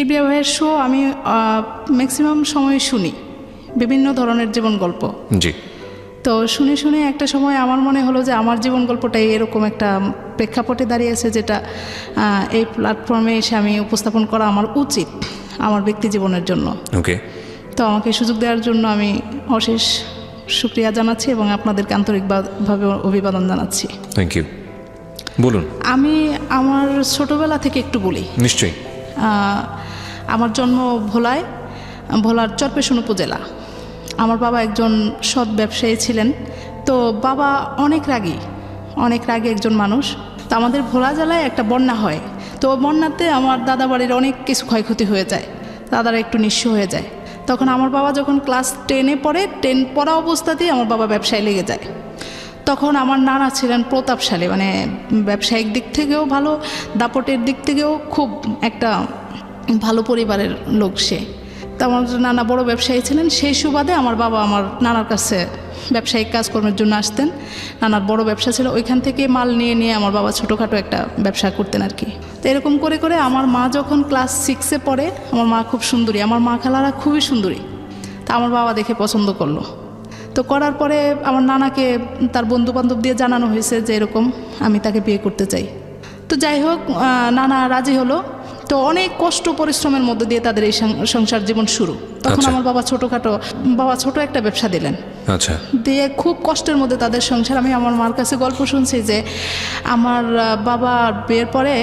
কিবরিয়া ভাইয়ের শো আমি ম্যাক্সিমাম সময় শুনি, বিভিন্ন ধরনের জীবন গল্প। জি। তো শুনে শুনে একটা সময় আমার মনে হলো যে আমার জীবন গল্পটাই এরকম একটা প্রেক্ষাপটে দাঁড়িয়েছে, যেটা এই প্ল্যাটফর্মে এসে আমি উপস্থাপন করা আমার উচিত আমার ব্যক্তি জীবনের জন্য। ওকে। তো আমাকে সুযোগ দেওয়ার জন্য আমি অশেষ শুকরিয়া জানাচ্ছি এবং আপনাদেরকে আন্তরিকভাবে অভিবাদন জানাচ্ছি। Thank you. বলুন। আমি আমার ছোটোবেলা থেকে একটু বলি। নিশ্চয়ই। আমার জন্ম ভোলার চরপেশন উপজেলা। আমার বাবা একজন সৎ ব্যবসায়ী ছিলেন। তো বাবা অনেক রাগী একজন মানুষ। তো আমাদের ভোলা জেলায় একটা বন্যা হয়। তো বন্যাতে আমার দাদা বাড়ির অনেক কিছু ক্ষয়ক্ষতি হয়ে যায়, দাদারা একটু নিঃস্ব হয়ে যায়। তখন আমার বাবা যখন ক্লাস 10-এ পড়ে, 10 পড়া অবস্থাতেই আমার বাবা ব্যবসায় লেগে যায়। তখন আমার নানা ছিলেন প্রতাপশালী, মানে ব্যবসায়িক দিক থেকেও ভালো, দাপটের দিক থেকেও খুব একটা ভালো পরিবারের লোক সে। তো আমার নানা বড় ব্যবসায়ী ছিলেন। সেই সুবাদে আমার বাবা আমার নানার কাছে ব্যবসায়িক কাজকর্মের জন্য আসতেন। নানার বড় ব্যবসা ছিল, ওইখান থেকে মাল নিয়ে আমার বাবা ছোটোখাটো একটা ব্যবসা করতেন আর কি। তো এরকম করে করে আমার মা যখন ক্লাস 6-এ পড়ে, আমার মা খুব সুন্দরী, আমার মা খালারা খুবই সুন্দরী। তা আমার বাবা দেখে পছন্দ করলো। তো করার পরে আমার নানাকে তার বন্ধুবান্ধব দিয়ে জানানো হয়েছে যে এরকম আমি তাকে বিয়ে করতে চাই। তো যাই হোক, নানা রাজি হলো। তো অনেক কষ্ট পরিশ্রমের মধ্যে দিয়ে তাদের এই সংসার জীবন শুরু। তখন আমার বাবা ছোট একটা ব্যবসা দিলেন। আচ্ছা। দিয়ে খুব কষ্টের মধ্যে তাদের সংসার। আমি আমার মার কাছে গল্প শুনছি যে আমার বাবা বিয়ের পরে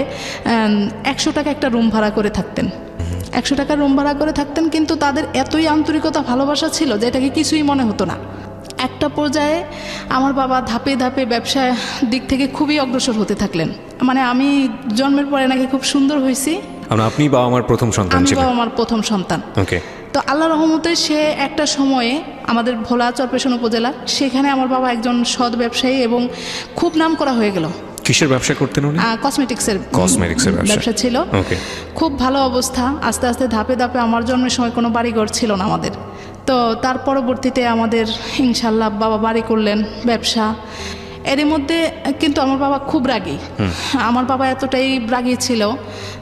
100 টাকা একটা রুম ভাড়া করে থাকতেন। 100 টাকা রুম ভাড়া করে থাকতেন, কিন্তু তাদের এতই আন্তরিকতা ভালোবাসা ছিল যে এটাকে কিছুই মনে হতো না। একটা পর্যায়ে আমার বাবা ধাপে ধাপে ব্যবসার দিক থেকে খুবই অগ্রসর হতে থাকলেন। মানে আমি জন্মের পরে নাকি খুব সুন্দর হয়েছি। আপনি বাবা আমার প্রথম সন্তান ছিলেন? আমি বাবা আমার প্রথম সন্তান। ওকে। তো আল্লাহর রহমতে সে একটা সময়ে আমাদের ভোলা চরপেশন উপজেলা, সেখানে আমার বাবা একজন সৎ ব্যবসায়ী এবং খুব নাম করা হয়ে গেল। কিসের ব্যবসা করতেন উনি? কসমেটিক্সের ব্যবসা ছিল। ওকে। খুব ভালো অবস্থা। আস্তে আস্তে ধাপে ধাপে, আমার জন্মের সময় কোনো বাড়িঘর ছিল না আমাদের। তো তার পরবর্তীতে আমাদের ইনশাল্লাহ বাবা বাড়ি করলেন, ব্যবসা। এর মধ্যে কিন্তু আমার বাবা খুব রাগী। আমার বাবা এতটাই রাগী ছিল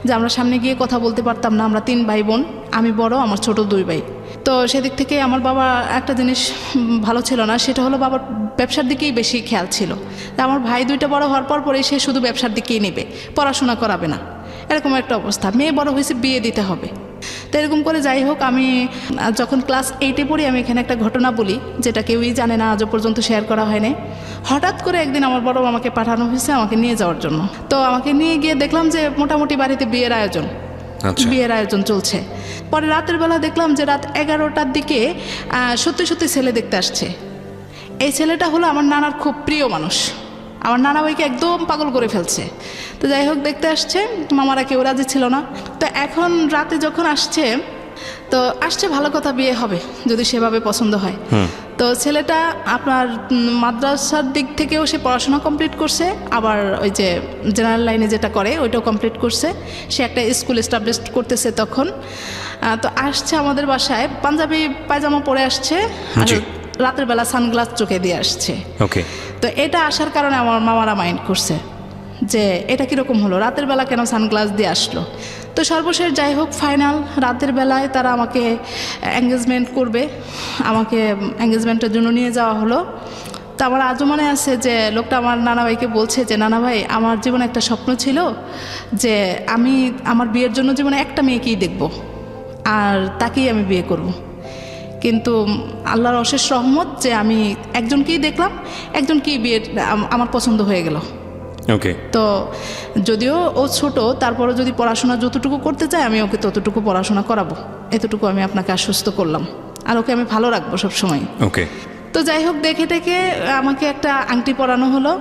যে আমরা সামনে গিয়ে কথা বলতে পারতাম না। আমরা 3 ভাই বোন, আমি বড়, আমার ছোট 2 ভাই। তো সেদিক থেকে আমার বাবা একটা জিনিস ভালো ছিল না, সেটা হলো বাবার ব্যবসার দিকেই বেশি খেয়াল ছিল। আমার ভাই 2টা বড় হওয়ার পরে সে শুধু ব্যবসার দিকেই নেবে, পড়াশোনা করাবে না, এরকম একটা অবস্থা। মেয়ে বড় হয়েছে, বিয়ে দিতে হবে। তো এরকম করে যাই হোক, আমি যখন ক্লাস 8-এ পড়ি, আমি এখানে একটা ঘটনা বলি যেটা কেউই জানে না, আজও পর্যন্ত শেয়ার করা হয়নি। হঠাৎ করে একদিন আমার বড় আমাকে পাঠানো হয়েছে আমাকে নিয়ে যাওয়ার জন্য। তো আমাকে নিয়ে গিয়ে দেখলাম যে মোটামুটি বাড়িতে বিয়ের আয়োজন চলছে। পরে রাতের বেলা দেখলাম যে রাত 11টার দিকে সত্যি ছেলে দেখতে আসছে। এই ছেলেটা হলো আমার নানার খুব প্রিয় মানুষ। আমার নানা ভাইকে একদম পাগল করে ফেলছে। তো যাই হোক, দেখতে আসছে, মামারা কেউ রাজি ছিল না। তো এখন রাতে যখন আসছে ভালো কথা, বিয়ে হবে যদি সেভাবে পছন্দ হয়। তো ছেলেটা আপনার মাদ্রাসার দিক থেকেও সে পড়াশোনা কমপ্লিট করছে, আবার ওই যে জেনারেল লাইনে যেটা করে ওইটাও কমপ্লিট করছে। সে একটা স্কুল এস্টাবলিশ করতেছে তখন। তো আসছে আমাদের বাসায়, পাঞ্জাবি পায়জামা পরে আসছে, আর রাতের বেলা সানগ্লাস চোখে দিয়ে আসছে। ওকে। তো এটা আসার কারণে আমার মামারা মাইন্ড করছে যে এটা কীরকম হলো, রাতের বেলা কেন সানগ্লাস দিয়ে আসলো। তো সর্বশেষ যাই হোক, ফাইনাল রাতের বেলায় তারা আমাকে এঙ্গেজমেন্ট করবে, আমাকে এঙ্গেজমেন্টের জন্য নিয়ে যাওয়া হলো। তো আমার আজও মনে আছে যে লোকটা আমার নানা ভাইকে বলছে যে নানা ভাই, আমার জীবনে একটা স্বপ্ন ছিল যে আমি আমার বিয়ের জন্য জীবনে একটা মেয়েকেই দেখব, আর তাকেই আমি বিয়ে করব। কিন্তু আল্লাহর অশেষ রহমত যে আমি একজনকেই দেখলাম, একজনকেই বিয়ে আমার পছন্দ হয়ে গেল। ওকে। তো যদিও ও ছোট, তারপরে যদি পড়াশোনা যতটুকু করতে চাই আমি ওকে ততটুকু পড়াশোনা করাবো, এতটুকু আমি আপনাকে আশ্বস্ত করলাম, আর ওকে আমি ভালো রাখবো সবসময়। ওকে। তো যাই হোক, দেখে আমাকে একটা আংটি পরানো হলো।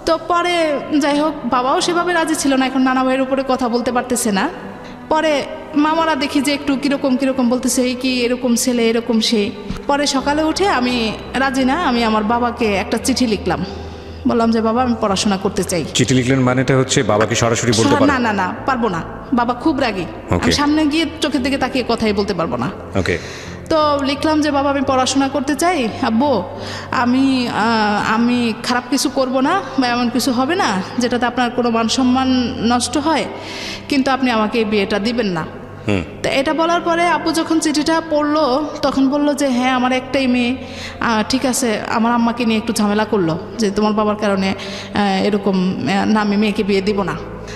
তো পরে যাই হোক, বাবাও সেভাবে রাজি ছিল না, এখন নানা ভাইয়ের উপরে কথা বলতে পারতেছে না। পরে মামারা দেখি যে একটু কীরকম বলতেছে, এই কি এরকম ছেলে, এরকম সেই। পরে সকালে উঠে আমি রাজি না, আমি আমার বাবাকে একটা চিঠি লিখলাম, বললাম যে বাবা আমি পড়াশোনা করতে চাই। চিঠি লিখলেন মানেটা হচ্ছে বাবাকে সরাসরি বলতে পারবেন? না, পারবো না, বাবা খুব রাগী, আমি সামনে গিয়ে চোখের দিকে তাকিয়ে কথাই বলতে পারবো না। ওকে। তো লিখলাম যে বাবা আমি পড়াশোনা করতে চাই, আব্বু আমি খারাপ কিছু করব না বা এমন কিছু হবে না যেটাতে আপনার কোনো মান সম্মান নষ্ট হয়, কিন্তু আপনি আমাকে এই বিয়েটা দিবেন না। তো এটা বলার পরে আব্বু যখন চিঠিটা পড়লো তখন বলল যে হ্যাঁ আমার একটাই মেয়ে, ঠিক আছে। আমার আম্মাকে নিয়ে একটু ঝামেলা করলো যে তোমার বাবার কারণে এরকম না, আমি মেয়েকে বিয়ে দিব না।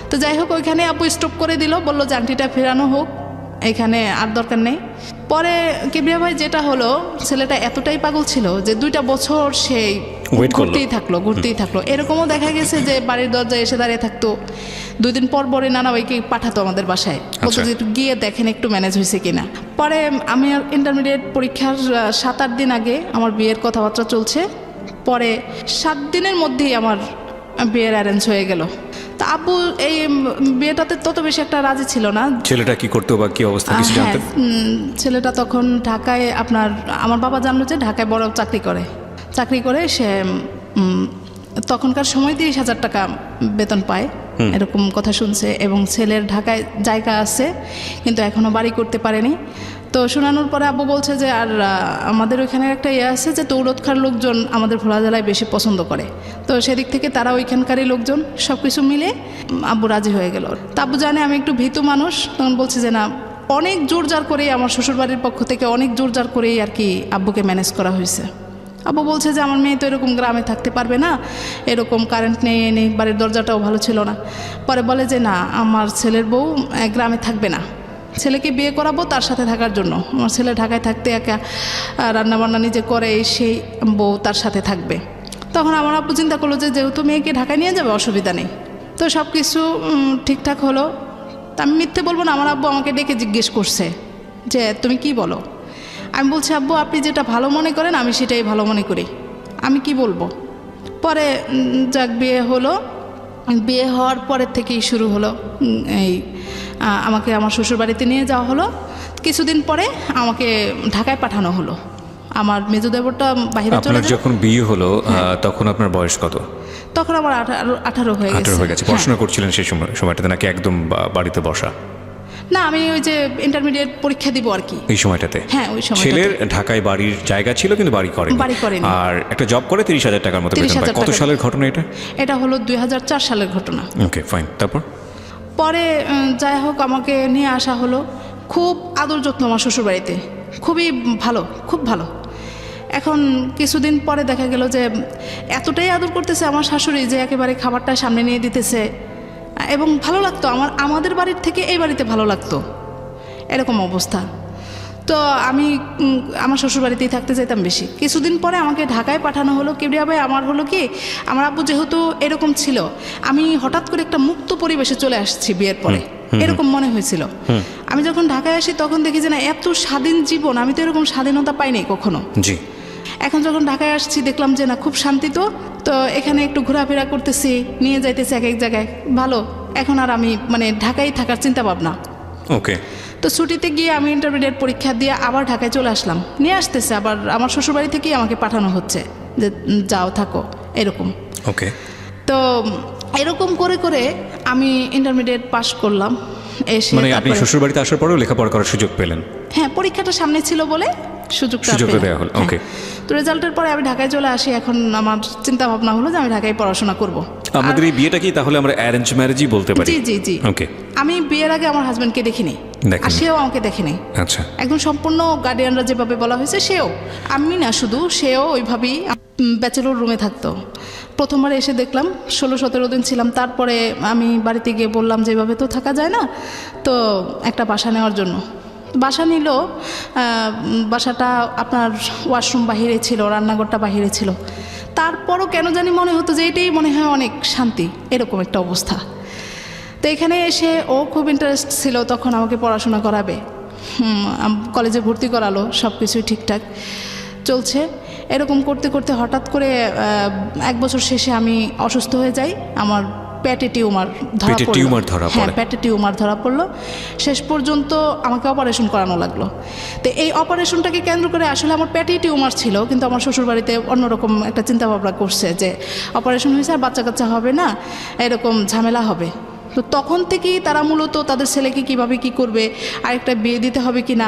তো যাই হোক ওইখানে আব্বু স্টপ করে দিল, বললো যে আংটিটা ফেরানো হোক, এখানে আর দরকার নেই। পরে কিবরিয়া ভাই যেটা হলো, ছেলেটা এতটাই পাগল ছিল যে 2টা বছর সেই ঘুরতেই থাকলো। এরকমও দেখা গেছে যে বাড়ির দরজায় এসে দাঁড়িয়ে থাকতো, 2 দিন পর পরে নানা ভাইকে পাঠাতো আমাদের বাসায়, বলতো যে একটু গিয়ে দেখেন একটু ম্যানেজ হয়েছে কিনা। পরে আমি ইন্টারমিডিয়েট পরীক্ষার 7-8 দিন আগে আমার বিয়ের কথাবার্তা চলছে, পরে 7 দিনের মধ্যেই আমার বিয়ের অ্যারেঞ্জ হয়ে গেল। তা আব্বু এই বিয়েটাতে তত বেশি একটা রাজি ছিল না। ছেলেটা কি করতো বা কি অবস্থা কিছু জানতেন? ছেলেটা তখন ঢাকায়, আমার বাবা জানলো যে ঢাকায় বড় চাকরি করে সে তখনকার সময় 30,000 টাকা বেতন পায়, এরকম কথা শুনছে। এবং ছেলের ঢাকায় জায়গা আছে কিন্তু এখনও বাড়ি করতে পারেনি। তো শোনানোর পরে আব্বু বলছে যে আর আমাদের ওইখানে একটা আছে যে তৌরতখার লোকজন আমাদের ভোলা জেলায় বেশি পছন্দ করে, তো সেদিক থেকে তারা ওইখানকারই লোকজন, সব কিছু মিলে আব্বু রাজি হয়ে গেল। তা আব্বু জানে আমি একটু ভীতু মানুষ, তখন বলছে যে না, অনেক জোরজার করেই আমার শ্বশুরবাড়ির পক্ষ থেকে অনেক জোরজার করেই আর কি আব্বুকে ম্যানেজ করা হয়েছে। আব্বু বলছে যে আমার মেয়ে তো এরকম গ্রামে থাকতে পারবে না, এরকম কারেন্ট নেই, বাড়ির দরজাটাও ভালো ছিল না। পরে বলে যে না, আমার ছেলের বউ গ্রামে থাকবে না, ছেলেকে বিয়ে করাবো তার সাথে থাকার জন্য। আমার ছেলে ঢাকায় থাকতে একা রান্নাবান্না নিজে করে, সেই বউ তার সাথে থাকবে। তখন আমার আব্বু চিন্তা করলো যে যেহেতু মেয়েকে ঢাকায় নিয়ে যাবে অসুবিধা নেই। তো সব কিছু ঠিকঠাক হলো। তা আমি মিথ্যে বলবো না, আমার আব্বু আমাকে ডেকে জিজ্ঞেস করছে যে তুমি কি বলো। আমি বলছি আব্বু আপনি যেটা ভালো মনে করেন আমি সেটাই ভালো মনে করি, আমি কি বলবো। পরে যাক বিয়ে হলো, বিয়ে হওয়ার পরের থেকেই শুরু হলো এই আমাকে আমার শ্বশুরবাড়িতে নিয়ে যাওয়া হলো। কিছুদিন পরে আমাকে ঢাকায় পাঠানো হলো। আমার মেজো দেবরটা বাইরে চলে যায়। যখন বিয়ে হলো তখন আপনার বয়স কত? তখন আমার 18 হয়ে গেছে। পড়াশোনা করছিলেন সেই সময়টাতে নাকি একদম বাড়িতে বসা? না, আমি ওই যে ইন্টারমিডিয়েট পরীক্ষা দিব আর কি এই সময়টাতে। হ্যাঁ, ওই সময়টাতে। ছেলের ঢাকায় বাড়ির জায়গা ছিল কিন্তু বাড়ি করেনি। আর একটা জব করে 30,000 টাকার মতো বেতন পায়। কত সালের ঘটনা এটা? এটা হলো 2004 সালের ঘটনা। Okay fine. তারপর পরে যাই হোক আমাকে নিয়ে আসা হলো। খুব আদর যত্ন আমার শ্বশুরবাড়িতে, খুবই ভালো, খুব ভালো। এখন কিছুদিন পরে দেখা গেল যে এতটাই আদর করতেছে আমার শাশুড়ি যে একেবারে খাবারটা সামনে নিয়ে দিতেছে, এবং ভালো লাগতো আমাদের বাড়ির থেকে এই বাড়িতে ভালো লাগতো, এরকম অবস্থা। তো আমি আমার শ্বশুরবাড়িতেই থাকতে চাইতাম বেশি। কিছুদিন পরে আমাকে ঢাকায় পাঠানো হলো। কিবরিয়া ভাই আমার হলো কি, আমার আব্বু যেহেতু এরকম ছিল, আমি হঠাৎ করে একটা মুক্ত পরিবেশে চলে আসছি বিয়ের পরে, এরকম মনে হয়েছিল। আমি যখন ঢাকায় আসি তখন দেখি যে না, এত স্বাধীন জীবন, আমি তো এরকম স্বাধীনতা পাইনি কখনো। জি। এখন যখন ঢাকায় আসছি দেখলাম যে না, খুব শান্তি। তো এখানে একটু ঘোরাফেরা করতেছি, নিয়ে যাইতেছি এক এক জায়গায়, ভালো। এখন আর আমি ঢাকায় থাকার চিন্তা ভাবনা। ওকে। তো ছুটিতে গিয়ে আমি ইন্টারমিডিয়েট পরীক্ষা দিয়ে আবার ঢাকায় চলে আসলাম। নিয়ে আসতেছে আবার আমার শ্বশুরবাড়ি থেকেই আমাকে পাঠানো হচ্ছে যে যাও থাকো, এরকম। ওকে। তো এরকম করে করে আমি ইন্টারমিডিয়েট পাশ করলাম। এসে আপনি শ্বশুরবাড়িতে আসার পরেও লেখাপড়া করার সুযোগ পেলেন? হ্যাঁ, পরীক্ষাটা সামনে ছিল বলে সুযোগটা দেওয়া হলো। ওকে। তো রেজাল্টের পরে আমি ঢাকায় চলে আসি। এখন আমার চিন্তা ভাবনা হলো যে আমি ঢাকায় পড়াশোনা করব। আমাদের এই বিয়েটা কি তাহলে আমরা অ্যারেঞ্জ ম্যারেজই বলতে পারি? জি জি জি। ওকে। আমি বিয়ের আগে আমার হাজবেন্ডকে দেখিনি, আর সেও আমাকে দেখেনি। আচ্ছা। একদম সম্পূর্ণ গার্ডিয়ানরা যেভাবে বলা হয়েছে সেও, আমি না শুধু, সেও ওইভাবেই ব্যাচেলর রুমে থাকতো। প্রথমবার এসে দেখলাম, 16-17 দিন ছিলাম। তারপরে আমি বাড়িতে গিয়ে বললাম যে এভাবে তো থাকা যায় না, তো একটা বাসা নেওয়ার জন্য। বাসা নিল। বাসাটা আপনার ওয়াশরুম বাহিরে ছিল, রান্নাঘরটা বাহিরে ছিল। তারপরও কেন জানি মনে হতো যে এটাই মনে হয় অনেক শান্তি, এরকম একটা অবস্থা। তো এখানে এসে ও খুব ইন্টারেস্ট ছিল তখন আমাকে পড়াশোনা করাবে। কলেজে ভর্তি করালো, সব কিছুই ঠিকঠাক চলছে। এরকম করতে করতে হঠাৎ করে 1 বছর শেষে আমি অসুস্থ হয়ে যাই। আমার পেটে টিউমার ধরা পড়ে। হ্যাঁ, পেটে টিউমার ধরা পড়লো। শেষ পর্যন্ত আমাকে অপারেশন করানো লাগলো। তো এই অপারেশনটাকে কেন্দ্র করে, আসলে আমার পেটেই টিউমার ছিল, কিন্তু আমার শ্বশুরবাড়িতে অন্যরকম একটা চিন্তাভাবনা করছে যে অপারেশন হয়েছে আর বাচ্চা কাচ্চা হবে না, এরকম ঝামেলা হবে। তো তখন থেকেই তারা মূলত তাদের ছেলেকে কিভাবে কি করবে, আরেকটা বিয়ে দিতে হবে কিনা,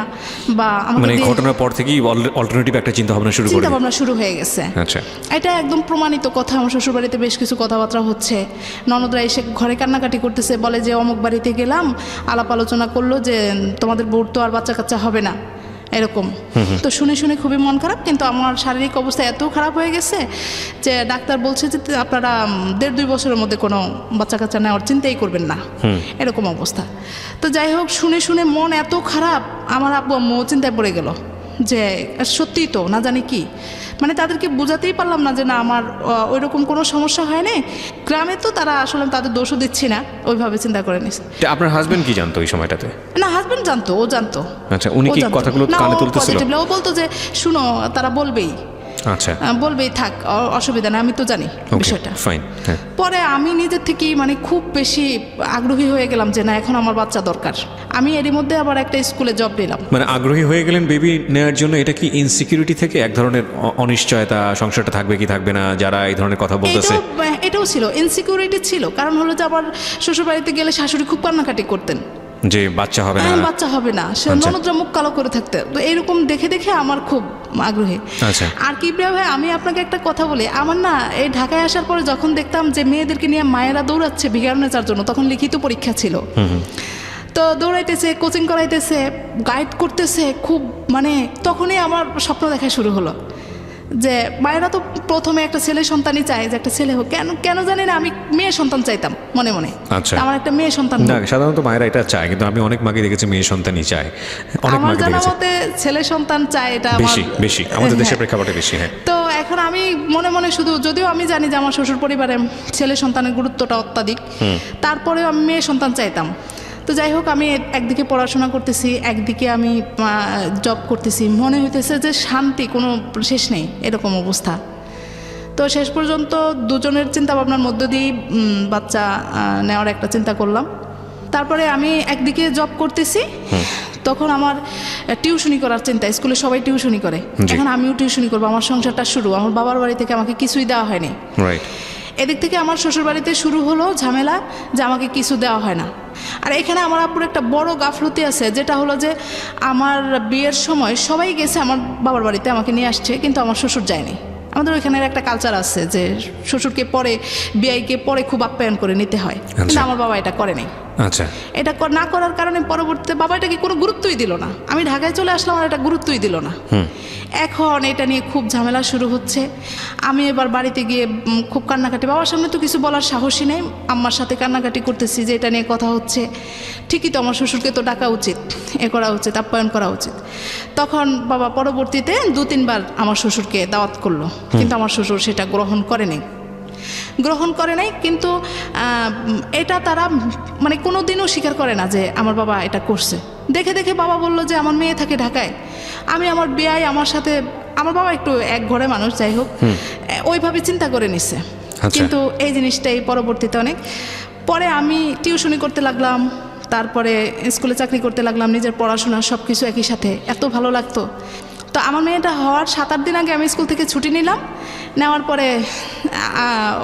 বা মানে ঘটনার পর থেকেই অল্টারনেটিভ একটা চিন্তা ভাবনা শুরু হয়ে গেছে। আচ্ছা, এটা একদম প্রমাণিত কথা। আমার শ্বশুরবাড়িতে বেশ কিছু কথাবার্তা হচ্ছে, ননদরা এসে ঘরে কান্নাকাটি করতেছে, বলে যে অমুক বাড়িতে গেলাম, আলাপ আলোচনা করলো যে তোমাদের বউর তো আর বাচ্চা কাচ্চা হবে না, এরকম। তো শুনে শুনে খুবই মন খারাপ, কিন্তু আমার শারীরিক অবস্থা এত খারাপ হয়ে গেছে যে ডাক্তার বলছে যে আপনারা 1.5-2 বছরের মধ্যে কোনো বাচ্চা কাচ্চা নেওয়ার চিন্তাই করবেন না, এরকম অবস্থা। তো যাই হোক, শুনে শুনে মন এত খারাপ, আমার আব্বু আম্মু চিন্তায় পড়ে গেল যে সত্যিই তো না জানি কি, মানে তাদেরকে বোঝাতেই পারলাম না যে না আমার ওই রকম কোনো সমস্যা হয়নি। গ্রামে তো তারা আসলে তাদের দোষও দিচ্ছি না, ওইভাবে চিন্তা করে নিচ্ছে। আপনার হাজবেন্ড কি জানতো ওই সময়টাতে? না, হাজবেন্ড জানতো, ও জানতো। আচ্ছা, উনি কি কথাগুলো কানে তুলতেছিল? ও বলতো যে শুনো, তারা বলবেই, আচ্ছা বলবেই, থাক, অসুবিধা না, আমি তো জানি বিষয়টা। ফাইন। পরে আমি নিজের থেকেই মানে খুব বেশি আগ্রহী হয়ে গেলাম যে না, এখন আমার বাচ্চা দরকার। আমি এরই মধ্যে আবার একটা স্কুলে জব নিলাম। মানে আগ্রহী হয়ে গেলেন বেবি নেওয়ার জন্য। এটা কি ইনসিকিউরিটি থেকে এক ধরনের অনিশ্চয়তা, সংসারটা থাকবে কি থাকবে না, যারা এই ধরনের কথা বলতেছে? এটাও ছিল, ইনসিকিউরিটি ছিল। কারণ হলো যে আবার শ্বশুরবাড়িতে গেলে শাশুড়ি খুব কান্নাকাটি করতেন যে বাচ্চা হবে না, বাচ্চা হবে না, সে ননদরা মুখ কালো করে থাকতে। তো এরকম দেখে দেখে আমার খুব আগ্রহী। আচ্ছা, আর কি ভাই, আমি আপনাকে একটা কথা বলি, আমার না এই ঢাকায় আসার পরে যখন দেখতাম যে মেয়েদেরকে নিয়ে মায়েরা দৌড়াচ্ছে ভিগার নেচার জন্য, তখন লিখিত পরীক্ষা ছিল, তো দৌড়াইতেছে, কোচিং করাইতেছে, গাইড করতেছে খুব, মানে তখনই আমার স্বপ্ন দেখা শুরু হলো যে মায়েরা তো প্রথমে একটা ছেলে সন্তানই চায়, যে একটা ছেলে হোক। কেন জানি না, আমি মেয়ে সন্তান চাইতাম মনে মনে। আচ্ছা, আমার একটা মেয়ে সন্তান। না, সাধারণত মায়েরা এটা চায়, কিন্তু আমি অনেক মাকে দেখেছি মেয়ে সন্তানই চায়। অনেক মাকে দেখেছি। আমার জানা মতে ছেলে সন্তান চায়, এটা বেশি আমাদের দেশের প্রেক্ষাপটে বেশি। হ্যাঁ, তো এখন আমি মনে মনে শুধু, যদিও আমি জানি যে আমার শ্বশুর পরিবারে ছেলে সন্তানের গুরুত্বটা অত্যাধিক, তারপরেও আমি মেয়ে সন্তান চাইতাম। তো যাই হোক, আমি একদিকে পড়াশোনা করতেছি, একদিকে আমি জব করতেছি, মনে হইতেছে যে শান্তি কোনো শেষ নেই, এরকম অবস্থা। তো শেষ পর্যন্ত দুজনের চিন্তা ভাবনার মধ্য দিয়ে বাচ্চা নেওয়ার একটা চিন্তা করলাম। তারপরে আমি একদিকে জব করতেছি, তখন আমার টিউশনি করার চিন্তা। স্কুলে সবাই টিউশনি করে, এখন আমিও টিউশনি করবো। আমার সংসারটা শুরু, আমার বাবার বাড়ি থেকে আমাকে কিছুই দেওয়া হয়নি। এদিক থেকে আমার শ্বশুর বাড়িতে শুরু হলো ঝামেলা যে আমাকে কিছু দেওয়া হয় না। আর এখানে আমার আপুর একটা বড় গাফলতি আছে, যেটা হলো যে আমার বিয়ের সময় সবাই গেছে আমার বাবার বাড়িতে, আমাকে নিয়ে আসছে, কিন্তু আমার শ্বশুর যায়নি। আমাদের ওইখানের একটা কালচার আছে যে শ্বশুরকে পরে, বিয়াইকে পরে খুব আপ্যায়ন করে নিতে হয়, কিন্তু আমার বাবা এটা করেনি। আচ্ছা, এটা না করার কারণে পরবর্তীতে বাবা এটাকে কোনো গুরুত্বই দিল না। আমি ঢাকায় চলে আসলাম, আর এটা গুরুত্বই দিল না। এখন এটা নিয়ে খুব ঝামেলা শুরু হচ্ছে। আমি এবার বাড়িতে গিয়ে খুব কান্নাকাটি, বাবার সামনে তো কিছু বলার সাহসই নেই, আম্মার সাথে কান্নাকাটি করতেছি যে এটা নিয়ে কথা হচ্ছে। ঠিকই তো, আমার শ্বশুরকে তো ডাকা উচিত, করা উচিত, আপ্যায়ন করা উচিত। তখন বাবা পরবর্তীতে 2-3 বার আমার শ্বশুরকে দাওয়াত করলো, কিন্তু আমার শ্বশুর সেটা গ্রহণ করে নাই। কিন্তু এটা তারা মানে কোনো দিনও স্বীকার করে না যে আমার বাবা এটা করছে। দেখে দেখে বাবা বলল যে আমার মেয়ে থাকে ঢাকায়, আমি আমার বিয়ায় আমার সাথে, আমার বাবা একটু এক ঘরে মানুষ, যাই হোক, ওইভাবে চিন্তা করে নিছে। কিন্তু এই জিনিসটাই পরবর্তীতে অনেক পরে আমি টিউশনি করতে লাগলাম, তারপরে স্কুলে চাকরি করতে লাগলাম, নিজের পড়াশোনা সব কিছু একই সাথে, এত ভালো লাগতো। তো আমার মেয়েটা হওয়ার 7-8 দিন আগে আমি স্কুল থেকে ছুটি নিলাম। নেওয়ার পরে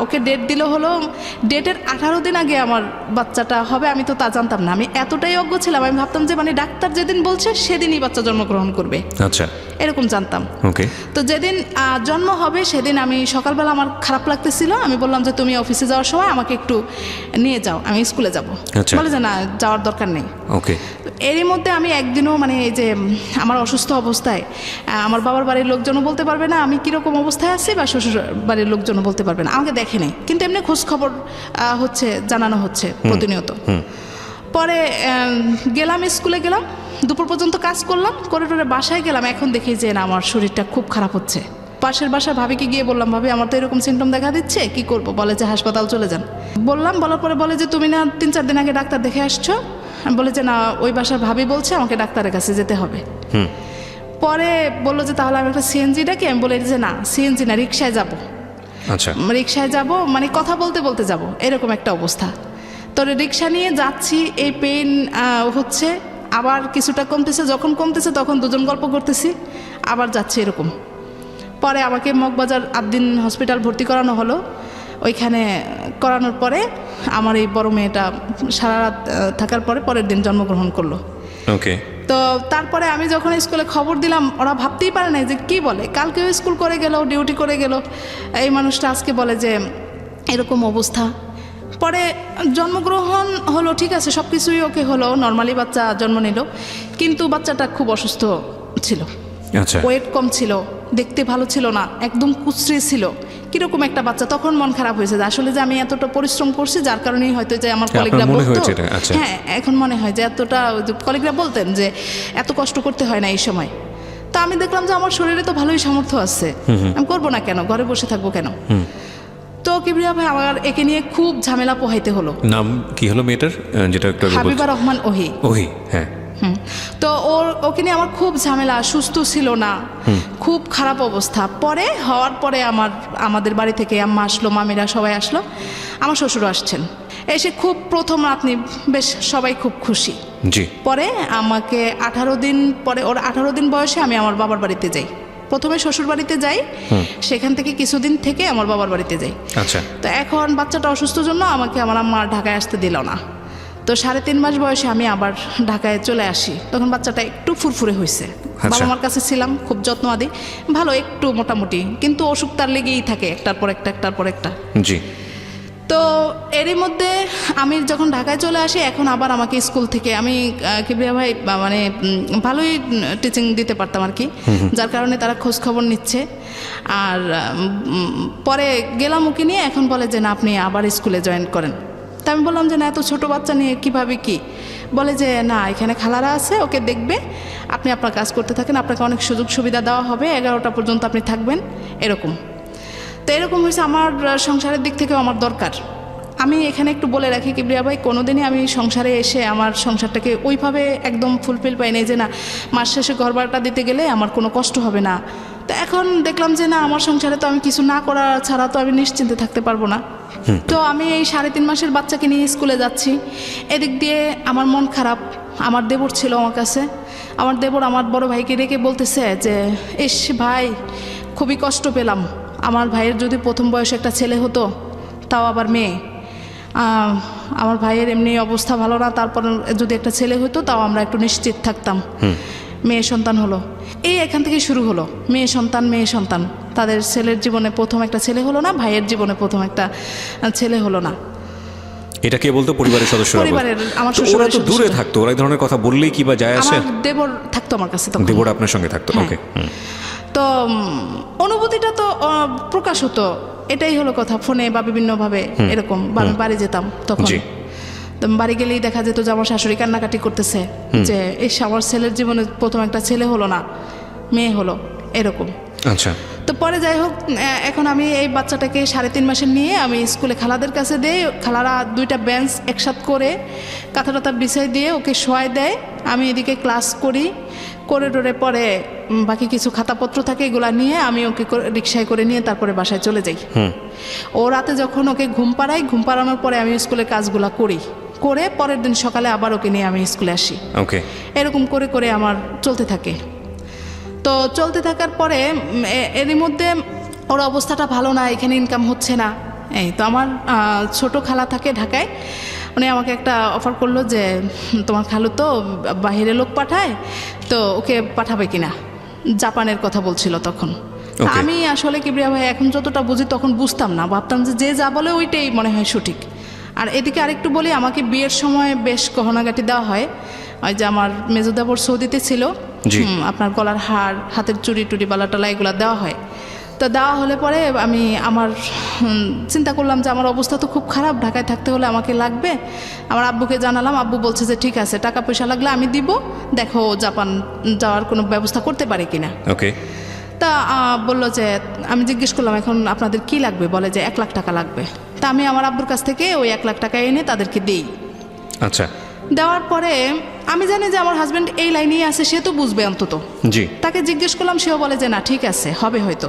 ওকে ডেট দিল, হলো ডেটের 18 দিন আগে আমার বাচ্চাটা হবে। আমি তো তা জানতাম না, আমি এতটাই অজ্ঞ ছিলাম। আমি ভাবতাম যে মানে ডাক্তার যেদিন বলছে সেদিনই বাচ্চা জন্মগ্রহণ করবে, আচ্ছা, এরকম জানতাম। তো যেদিন জন্ম হবে সেদিন আমি সকালবেলা, আমার খারাপ লাগতেছিল, আমি বললাম যে তুমি অফিসে যাওয়ার সময় আমাকে একটু নিয়ে যাও, আমি স্কুলে যাব। বলে যে না, যাওয়ার দরকার নেই। এরই মধ্যে আমি একদিনও, মানে এই যে আমার অসুস্থ অবস্থায় আমার বাবার বাড়ির লোকজনও বলতে পারবে না আমি কীরকম অবস্থায় আছি, বা শ্বশুর বাড়ির লোকজনও বলতে পারবে না, আমাকে দেখে নেই, কিন্তু এমনি খোঁজ খবর হচ্ছে, জানানো হচ্ছে প্রতিনিয়ত। পরে গেলাম, স্কুলে গেলাম, দুপুর পর্যন্ত কাজ করলাম, করে বাসায় গেলাম। এখন দেখি যে না, আমার শরীরটা খুব খারাপ হচ্ছে। পাশের বাসা ভাবিকে গিয়ে বললাম, ভাবি আমার তো এরকম সিমটম দেখা দিচ্ছে, কি করব? বলে যে হাসপাতাল চলে যান। বলার পরে বলে যে তুমি না 3-4 দিন আগে ডাক্তার দেখে আসছো? আমি বলে যে না, ওই বাসার ভাবি বলছে আমাকে ডাক্তারের কাছে যেতে হবে। পরে বললো যে তাহলে আমি একটা সিএনজি ডাকি। আমি বলে যে না, সিএনজি না, রিক্সায় যাব। আচ্ছা, রিক্সায় যাব, মানে কথা বলতে বলতে যাব, এরকম একটা অবস্থা। তো রিক্সা নিয়ে যাচ্ছি, এই পেন হচ্ছে, আবার কিছুটা কমতেছে, যখন কমতেছে তখন দুজন গল্প করতেছি, আবার যাচ্ছি, এরকম। পরে আমাকে মগবাজার 8 দিন হসপিটাল ভর্তি করানো হলো। ওইখানে করানোর পরে আমার এই বড় মেয়েটা সারা রাত থাকার পরে পরের দিন জন্মগ্রহণ করলো। ওকে। তো তারপরে আমি যখন স্কুলে খবর দিলাম, ওরা ভাবতেই পারে না যে কি বলে, কালকেও স্কুল করে গেল, ডিউটি করে গেল, এই মানুষটা আজকে বলে যে এরকম অবস্থা। পরে জন্মগ্রহণ হলো, ঠিক আছে, সব কিছুই ওকে হলো, নর্মালি বাচ্চা জন্ম নিল, কিন্তু বাচ্চাটা খুব অসুস্থ ছিল। আচ্ছা। ওয়েট কম ছিল, দেখতে ভালো ছিল না, একদম কুচড়ে ছিল, কিরকম একটা বাচ্চা। তখন মন খারাপ হয়েছে যে আসলে যে আমি এতটা পরিশ্রম করছি, যার কারণেই হয়তো যে আমার কলিগরা বলতো, হ্যাঁ এখন মনে হয় যে এতটা কলিগরা বলতেন যে এত কষ্ট করতে হয় না এই সময়। তো আমি দেখলাম যে আমার শরীরে তো ভালোই সামর্থ্য আছে, আমি করবো না কেন, ঘরে বসে থাকবো কেন। তো কিবরিয়া ভাই আমার একে নিয়ে খুব ঝামেলা পোহাইতে হলো। নাম কি হলো মেয়েটার, যেটা একটু হাবিবা রহমান ওহি। ওহি, হ্যাঁ। তো ওকে নিয়ে আমার খুব ঝামেলা, সুস্থ ছিল না, খুব খারাপ অবস্থা। পরে হওয়ার পরে আমাদের বাড়ি থেকে আম্মা আসলো, মামিরা সবাই আসলো, আমার শ্বশুরও আসছেন। এসে খুব প্রথম আপনি বেশ সবাই খুব খুশি। জি। পরে আমাকে 18 দিন পরে, ওর 18 দিন বয়সে আমি আমার বাবার বাড়িতে যাই। প্রথমে শ্বশুর বাড়িতে যাই, সেখান থেকে কিছুদিন থেকে আমার বাবার বাড়িতে যাই। আচ্ছা। তো এখন বাচ্চাটা অসুস্থ জন্য আমাকে আমার আম্মা ঢাকায় আসতে দিল না। তো 3.5 মাস বয়সে আমি আবার ঢাকায় চলে আসি। তখন বাচ্চাটা একটু ফুরফুরে হয়েছে। বাবা মার কাছে ছিলাম, খুব যত্ন আদি, ভালো একটু মোটামুটি, কিন্তু অসুখ তার লেগেই থাকে, একটার পর একটা, একটার পর একটা। জি। তো এরই মধ্যে আমি যখন ঢাকায় চলে আসি, এখন আবার আমাকে স্কুল থেকে, আমি কিবরিয়া ভাই মানে ভালোই টিচিং দিতে পারতাম আর কি, যার কারণে তারা খোঁজ খবর নিচ্ছে। আর পরে গেলাম ওকে নিয়ে, এখন বলে যে না আপনি আবার স্কুলে জয়েন করেন। তা আমি বললাম যে না এত ছোটো বাচ্চা নিয়ে কীভাবে কি, বলে যে না এখানে খালারা আছে, ওকে দেখবে, আপনি আপনার কাজ করতে থাকেন, আপনাকে অনেক সুযোগ সুবিধা দেওয়া হবে, 11টা পর্যন্ত আপনি থাকবেন, এরকম। তো এরকম হয়েছে, আমার সংসারের দিক থেকেও আমার দরকার। আমি এখানে একটু বলে রাখি কিবরিয়া ভাই, কোনোদিনই আমি সংসারে এসে আমার সংসারটাকে ওইভাবে একদম ফুলফিল পাই নাই যে না মাস শেষে ঘর ভাড়াটা দিতে গেলে আমার কোনো কষ্ট হবে না। তো এখন দেখলাম যে না আমার সংসারে তো আমি কিছু না করা ছাড়া তো আমি নিশ্চিন্তে থাকতে পারবো না। তো আমি এই 3.5 মাসের বাচ্চাকে নিয়ে স্কুলে যাচ্ছি, এদিক দিয়ে আমার মন খারাপ। আমার দেবর ছিল আমার কাছে, আমার দেবর আমার বড় ভাইকে ডেকে বলতেছে যে ইস ভাই খুবই কষ্ট পেলাম, আমার ভাইয়ের যদি প্রথম বয়সে একটা ছেলে হতো, তাও আবার মেয়ে, আমার ভাইয়ের এমনি অবস্থা ভালো না, তারপর যদি একটা ছেলে হতো তাও আমরা একটু নিশ্চিত থাকতাম। মেয়ে সন্তান হলো, এই এখান থেকে শুরু হলো, মেয়ে সন্তান মেয়ে সন্তান। তাদের ছেলের জীবনে প্রথম একটা ছেলে হলো না, ভাইয়ের জীবনে প্রথম একটা ছেলে হলো না। এটা কে বলতো? পরিবারের সদস্যরা? পরিবারের, আমার ওরা তো দূরে থাকতো, ওরা এই ধরনের কথা বললেই কি বা যায় আসে? আমার দেবর থাকতো আমার কাছে, তখন দেবর আপনার সঙ্গে থাকতো। ওকে। তো অনুভূতিটা তো প্রকাশ হতো, এটাই হলো কথা, ফোনে বা বিভিন্নভাবে এরকম। বাড়ি যেতাম তখন, বাড়ি গেলেই দেখা যেত যে আমার শাশুড়ি কান্নাকাটি করতেছে যে এই আমার ছেলের জীবনে প্রথম একটা ছেলে হলো না, মেয়ে হলো, এরকম। আচ্ছা। তো পরে যাই হোক, এখন আমি এই বাচ্চাটাকে 3.5 মাসের নিয়ে আমি স্কুলে খালাদের কাছে দেই, খালারা 2টা বেঞ্চ একসাথে করে কাঁথা টাথা বিছাই দিয়ে ওকে শোয়াই দেয়, আমি এদিকে ক্লাস করি, করে টোরে পরে বাকি কিছু খাতাপত্র থাকে এগুলা নিয়ে আমি ওকে রিক্সায় করে নিয়ে তারপরে বাসায় চলে যাই। ও রাতে যখন ওকে ঘুম পাড়াই, ঘুম পাড়ানোর পরে আমি স্কুলের কাজগুলা করি, করে পরের দিন সকালে আবার ওকে নিয়ে আমি স্কুলে আসি। ওকে। এরকম করে করে আমার চলতে থাকে। তো চলতে থাকার পরে এরই মধ্যে ওর অবস্থাটা ভালো না, এখানে ইনকাম হচ্ছে না। এই তো আমার ছোট খালা থাকে ঢাকায়, উনি আমাকে একটা অফার করলো যে তোমার খালু তো বাইরে লোক পাঠায়, তো ওকে পাঠাবে কিনা, জাপানের কথা বলছিল তখন। আমি আসলে কিবরিয়া ভাই এখন যতটা বুঝি তখন বুঝতাম না, ভাবতাম যে যা বলে ওইটাই মনে হয় সঠিক। আর এদিকে আরেকটু বলি, আমাকে বিয়ের সময় বেশ গহনাগাটি দেওয়া হয়। ওই যে আমার মেজুদাবর সৌদিতে ছিল, আপনার গলার হার, হাতের চুড়ি টুড়ি বালা টালা এগুলো দেওয়া হয়। তো দেওয়া হলে পরে আমি আমার চিন্তা করলাম যে আমার অবস্থা তো খুব খারাপ, ঢাকায় থাকতে হলে আমাকে লাগবে। আমার আব্বুকে জানালাম, আব্বু বলছে যে ঠিক আছে, টাকা পয়সা লাগলে আমি দিব, দেখো জাপান যাওয়ার কোনো ব্যবস্থা করতে পারি কিনা। ওকে। তা বললো যে, আমি জিজ্ঞেস করলাম এখন আপনাদের কি লাগবে, বলে যে 1 লাখ টাকা লাগবে। তা আমি আমার আব্বুর কাছ থেকে ওই 1 লাখ টাকা এনে তাদেরকে দিই। আচ্ছা। দেওয়ার পরে আমি জানি যে আমার হাজব্যান্ড এই লাইনেই আছে, সে তো বুঝবে অন্তত। জি। তাকে জিজ্ঞেস করলাম, সেও বলে যে না ঠিক আছে, হবে হয়তো।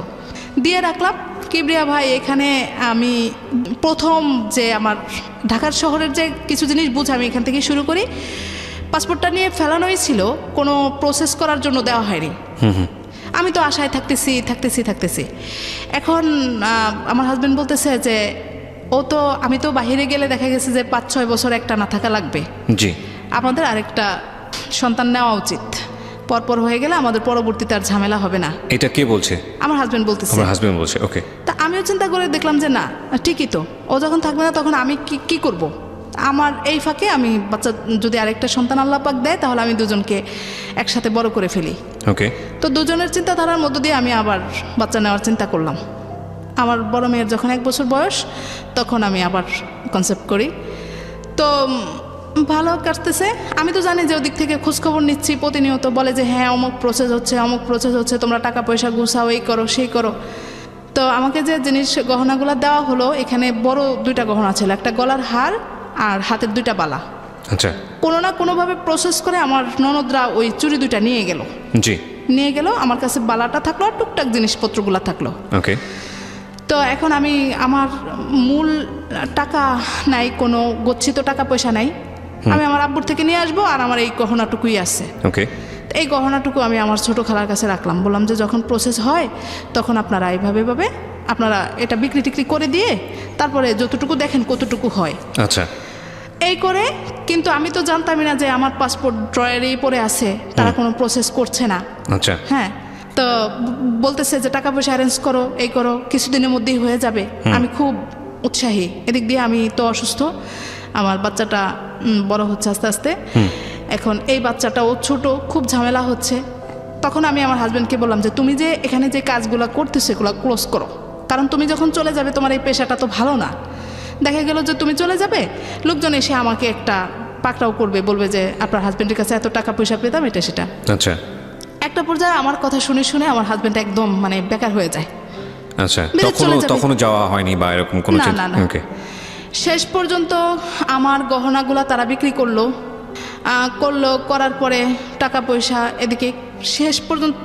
দিয়ে রাখলাম। কিবরিয়া ভাই এখানে আমি প্রথম যে আমার ঢাকার শহরের যে কিছু জিনিস বুঝে আমি এখান থেকে শুরু করি। পাসপোর্টটা নিয়ে ফেলানোই ছিল, কোনো প্রসেস করার জন্য দেওয়া হয়নি। আমি তো আশায় থাকতেছি। এখন আমার হাজব্যান্ড বলতেছে যে তো আমি তো বাইরে গেলে দেখা গেছে যে 5-6 বছর একটা না থাকা লাগবে, জি আমাদের আরেকটা সন্তান নেওয়া উচিত, পরপর হয়ে গেলে আমাদের পরবর্তীতে আর ঝামেলা হবে না। এটা কে বলছে? আমার হাজবেন্ড বলতেছে। আমার হাজবেন্ড বলছে, ওকে। তা আমিও চিন্তা করে দেখলাম যে না ঠিকই তো, ও যখন থাকবে না তখন আমি কি করব। আমার এই ফাঁকে আমি বাচ্চা যদি আরেকটা সন্তান আল্লাহ পাক দেয় তাহলে আমি দুজনকে একসাথে বড় করে ফেলি। ওকে। তো দুজনের চিন্তাধারার মধ্য দিয়ে আমি আবার বাচ্চা নেওয়ার চিন্তা করলাম। আমার বড় মেয়ের যখন 1 বছর বয়স তখন আমি আবার কনসেপ্ট করি। তো ভালো কাটতেছে। আমি তো জানি যে ওদিক থেকে খোঁজখবর নিচ্ছি প্রতিনিয়ত, বলে যে হ্যাঁ অমুক প্রসেস হচ্ছে, তোমরা টাকা পয়সা গুছাও, এই করো সেই করো। তো আমাকে যে জিনিস গহনাগুলো দেওয়া হলো, এখানে বড় 2টা গহনা ছিল, একটা গলার হার আর হাতের 2টা বালা। আচ্ছা। কোনো না কোনোভাবে প্রসেস করে আমার ননদরা ওই চুড়ি 2টা নিয়ে গেল। জি। নিয়ে গেল, আমার কাছে বালাটা থাকলো আর টুকটাক জিনিসপত্রগুলো থাকলো। ওকে। তো এখন আমি আমার মূল টাকা নাই, কোনো গচ্ছিত টাকা পয়সা নাই, আমি আমার আব্বুর থেকে নিয়ে আসবো, আর আমার এই গহনাটুকুই আছে। ওকে। এই গহনাটুকু আমি আমার ছোট খালার কাছে রাখলাম, বললাম যে যখন প্রসেস হয় তখন আপনারা এইভাবে আপনারা এটা বিক্রি টিক্রি করে দিয়ে তারপরে যতটুকু দেখেন কতটুকু হয়। আচ্ছা। এই করে, কিন্তু আমি তো জানতামই না যে আমার পাসপোর্ট ড্রয়ারেই পড়ে আছে, তারা কোনো প্রসেস করছে না। আচ্ছা। হ্যাঁ, তো বলতেছে যে টাকা পয়সা অ্যারেঞ্জ করো, এই করো, কিছুদিনের মধ্যেই হয়ে যাবে। আমি খুব উৎসাহী, এদিক দিয়ে আমি তো অসুস্থ, আমার বাচ্চাটা বড় হচ্ছে আস্তে আস্তে। এখন এই বাচ্চাটাও ছোট, খুব ঝামেলা হচ্ছে। তখন আমি আমার হাজব্যান্ডকে বললাম যে তুমি যে এখানে যে কাজগুলো করতেছো এগুলো ক্লোজ করো, কারণ তুমি যখন চলে যাবে তোমার এই পেশাটা তো ভালো না। দেখা গেল যে তুমি চলে যাবে, লোকজন এসে আমাকে একটা পাকড়াও করবে, বলবে যে আপনার হাজব্যান্ডের কাছে এত টাকা পয়সা পেতাম, এটা সেটা। আচ্ছা। একটা পর্যায়ে আমার কথা শুনে শুনে আমার হাজব্যান্ড একদম মানে বেকার হয়ে যায়। আচ্ছা। চলে যাবে। তখনও যাওয়া হয়নি বা এরকম কোনো না। ওকে। শেষ পর্যন্ত আমার গহনাগুলা তারা বিক্রি করলো, করার পরে টাকা পয়সা এদিকে শেষ পর্যন্ত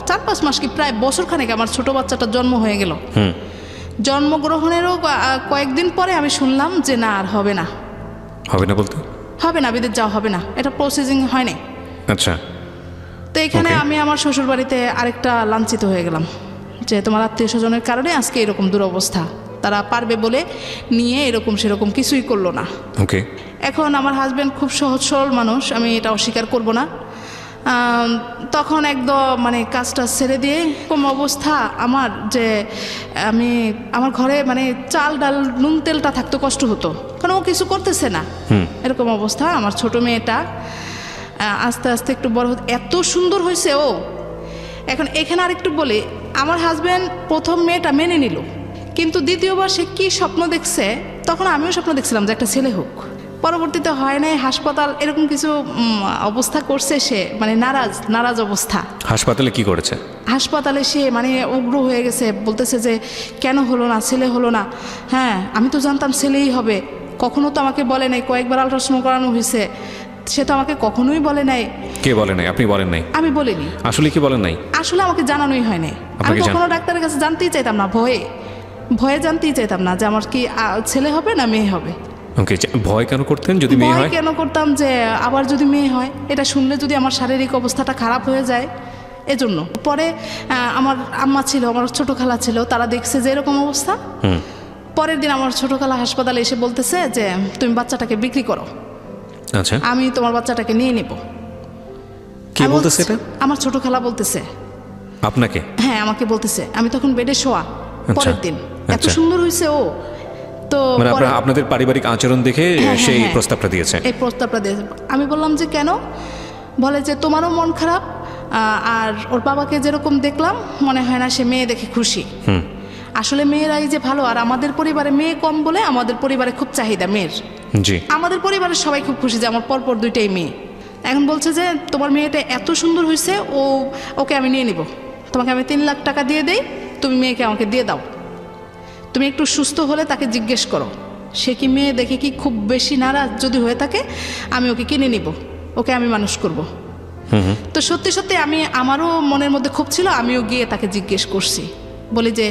4-5 মাস কি প্রায় বছরখানেক আমার ছোট বাচ্চাটার জন্ম হয়ে গেল। জন্মগ্রহণেরও কয়েকদিন পরে আমি শুনলাম যে না আর হবে না। বলতে হবে না, বিদেশ যাওয়া হবে না, এটা প্রসেসিং হয় নাই। আচ্ছা। তো এখানে আমি আমার শ্বশুর বাড়িতে আরেকটা লাঞ্ছিত হয়ে গেলাম যে তোমার আত্মীয় স্বজনের কারণে আজকে এরকম দুরবস্থা, তারা পারবে বলে নিয়ে এরকম সেরকম কিছুই করলো না। ওকে। এখন আমার হাজব্যান্ড খুব সহজ সরল মানুষ, আমি এটা অস্বীকার করব না। তখন একদম মানে কাজটা ছেড়ে দিয়ে এরকম অবস্থা আমার যে আমি আমার ঘরে মানে চাল ডাল নুন তেলটা থাকতে কষ্ট হতো, কারণ ও কিছু করতেছে না। এরকম অবস্থা। আমার ছোট মেয়েটা আস্তে আস্তে একটু বড় হতে এত সুন্দর হয়েছে ও। এখন এখানে আরেকটু বলি, আমার হাজব্যান্ড প্রথম মেয়েটা মেনে নিল, কিন্তু দ্বিতীয়বার সে কী স্বপ্ন দেখছে, তখন আমিও স্বপ্ন দেখছিলাম যে একটা ছেলে হোক। পরবর্তীতে হয় নাই, হাসপাতাল এরকম কিছু অবস্থা করছে সে, মানে নারাজ অবস্থা। হাসপাতালে কি করেছে? হাসপাতালে সে মানে উগ্র হয়ে গেছে, বলতেছে যে কেন হলো না, ছেলে হলো না। হ্যাঁ, আমি তো জানতাম ছেলেই হবে, কখনো তো আমাকে বলে নাই, কয়েকবার আল্ট্রাসাউন্ড করানো হয়েছে, সে তো আমাকে কখনোই বলে নাই। কে বলে নাই? আপনি বলেন নাই? আমি বলিনি। আসলে কি বলেন নাই? আসলে আমাকে জানানোই হয় নাই। আমি কখনো ডাক্তারের কাছে জানতেই চাইতাম না, ভয়ে জানতেই চাইতাম না যে আমার কি ছেলে হবে না মেয়ে হবে। ওকে। ভয় কেন করতেন? যদি মেয়ে হয় কেন করতাম যে আবার যদি মেয়ে হয়, এটা শুনলে যদি আমার শারীরিক অবস্থাটা খারাপ হয়ে যায়, এজন্য। পরে আমার আম্মা ছিল, আমার ছোট খালা ছিল, তারা দেখছে যে এরকম অবস্থা। পরের দিন আমার ছোট খালা হাসপাতালে এসে বলতেছে যে তুমি বাচ্চাটাকে বিক্রি করো, আচ্ছা, আমি তোমার বাচ্চাটাকে নিয়ে নেব। কে বলতেছে এটা? আমার ছোট খালা বলতেছে। আপনাকে? হ্যাঁ, আমাকে বলতেছে। আমি তখন বেডে শোয়া। পরের দিন এত সুন্দর হয়েছে ও। তো আপনাদের পারিবারিক আচরণ দেখে সেই প্রস্তাবটা দিয়েছে? এই প্রস্তাবটা দিয়েছে। আমি বললাম যে কেন? বলে যে তোমারও মন খারাপ, আর ওর বাবাকে যেরকম দেখলাম মনে হয় না সে মেয়ে দেখে খুশি। আসলে মেয়েরাই যে ভালো, আর আমাদের পরিবারে মেয়ে কম বলে আমাদের পরিবারে খুব চাহিদা মেয়ের। জি। আমাদের পরিবারের সবাই খুব খুশি যে আমার পরপর 2টাই মেয়ে। এখন বলছে যে তোমার মেয়েটা এত সুন্দর হয়েছে, ওকে আমি নিয়ে নিব, তোমাকে আমি 3 লাখ টাকা দিয়ে দেই, তুমি মেয়েকে আমাকে দিয়ে দাও। তুমি একটু সুস্থ হলে তাকে জিজ্ঞেস করো সে কি মেয়ে দেখে কি খুব বেশি নারাজ, যদি হয়ে থাকে আমি ওকে কিনে নিব, ওকে আমি মানুষ করব। তো সত্যি সত্যি আমারও মনের মধ্যে খুব ছিল, আমিও গিয়ে তাকে জিজ্ঞেস করছি, বলি যে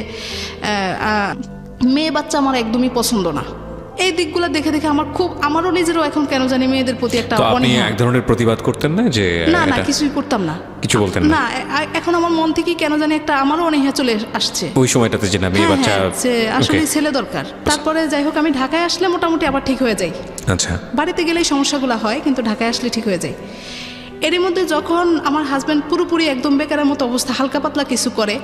মেয়ে বাচ্চা আমার একদমই পছন্দ না, এই দিকগুলো দেখে দেখে আমারও নিজেরও এখন কেন জানি মেয়েদের প্রতি একটা তো আপনি অনীহা। এক ধরনের প্রতিবাদ করতেন না যে না না এটা- কিছুই করতাম না, কিছু বলতেন না? না এখন আমার মন থেকে কেন জানি একটা আমারও অনীহা চলে আসছে। ওই সময়টাতে যে না মেয়ে হ্যাঁ, বাচ্চা, হ্যাঁ, যে আসলে Okay. ছেলে দরকার। তারপরে যাই হোক আমি ঢাকায় আসলে মোটামুটি আবার ঠিক হয়ে যাই। আচ্ছা বাড়িতে গেলেই সমস্যাগুলো হয়, কিন্তু ঢাকায় আসলে ঠিক হয়ে যায়। এরই মধ্যে যখন আমার হাজব্যান্ড পুরোপুরি একদম বেকারের মতো অবস্থা, হালকা পাতলা কিছু করে,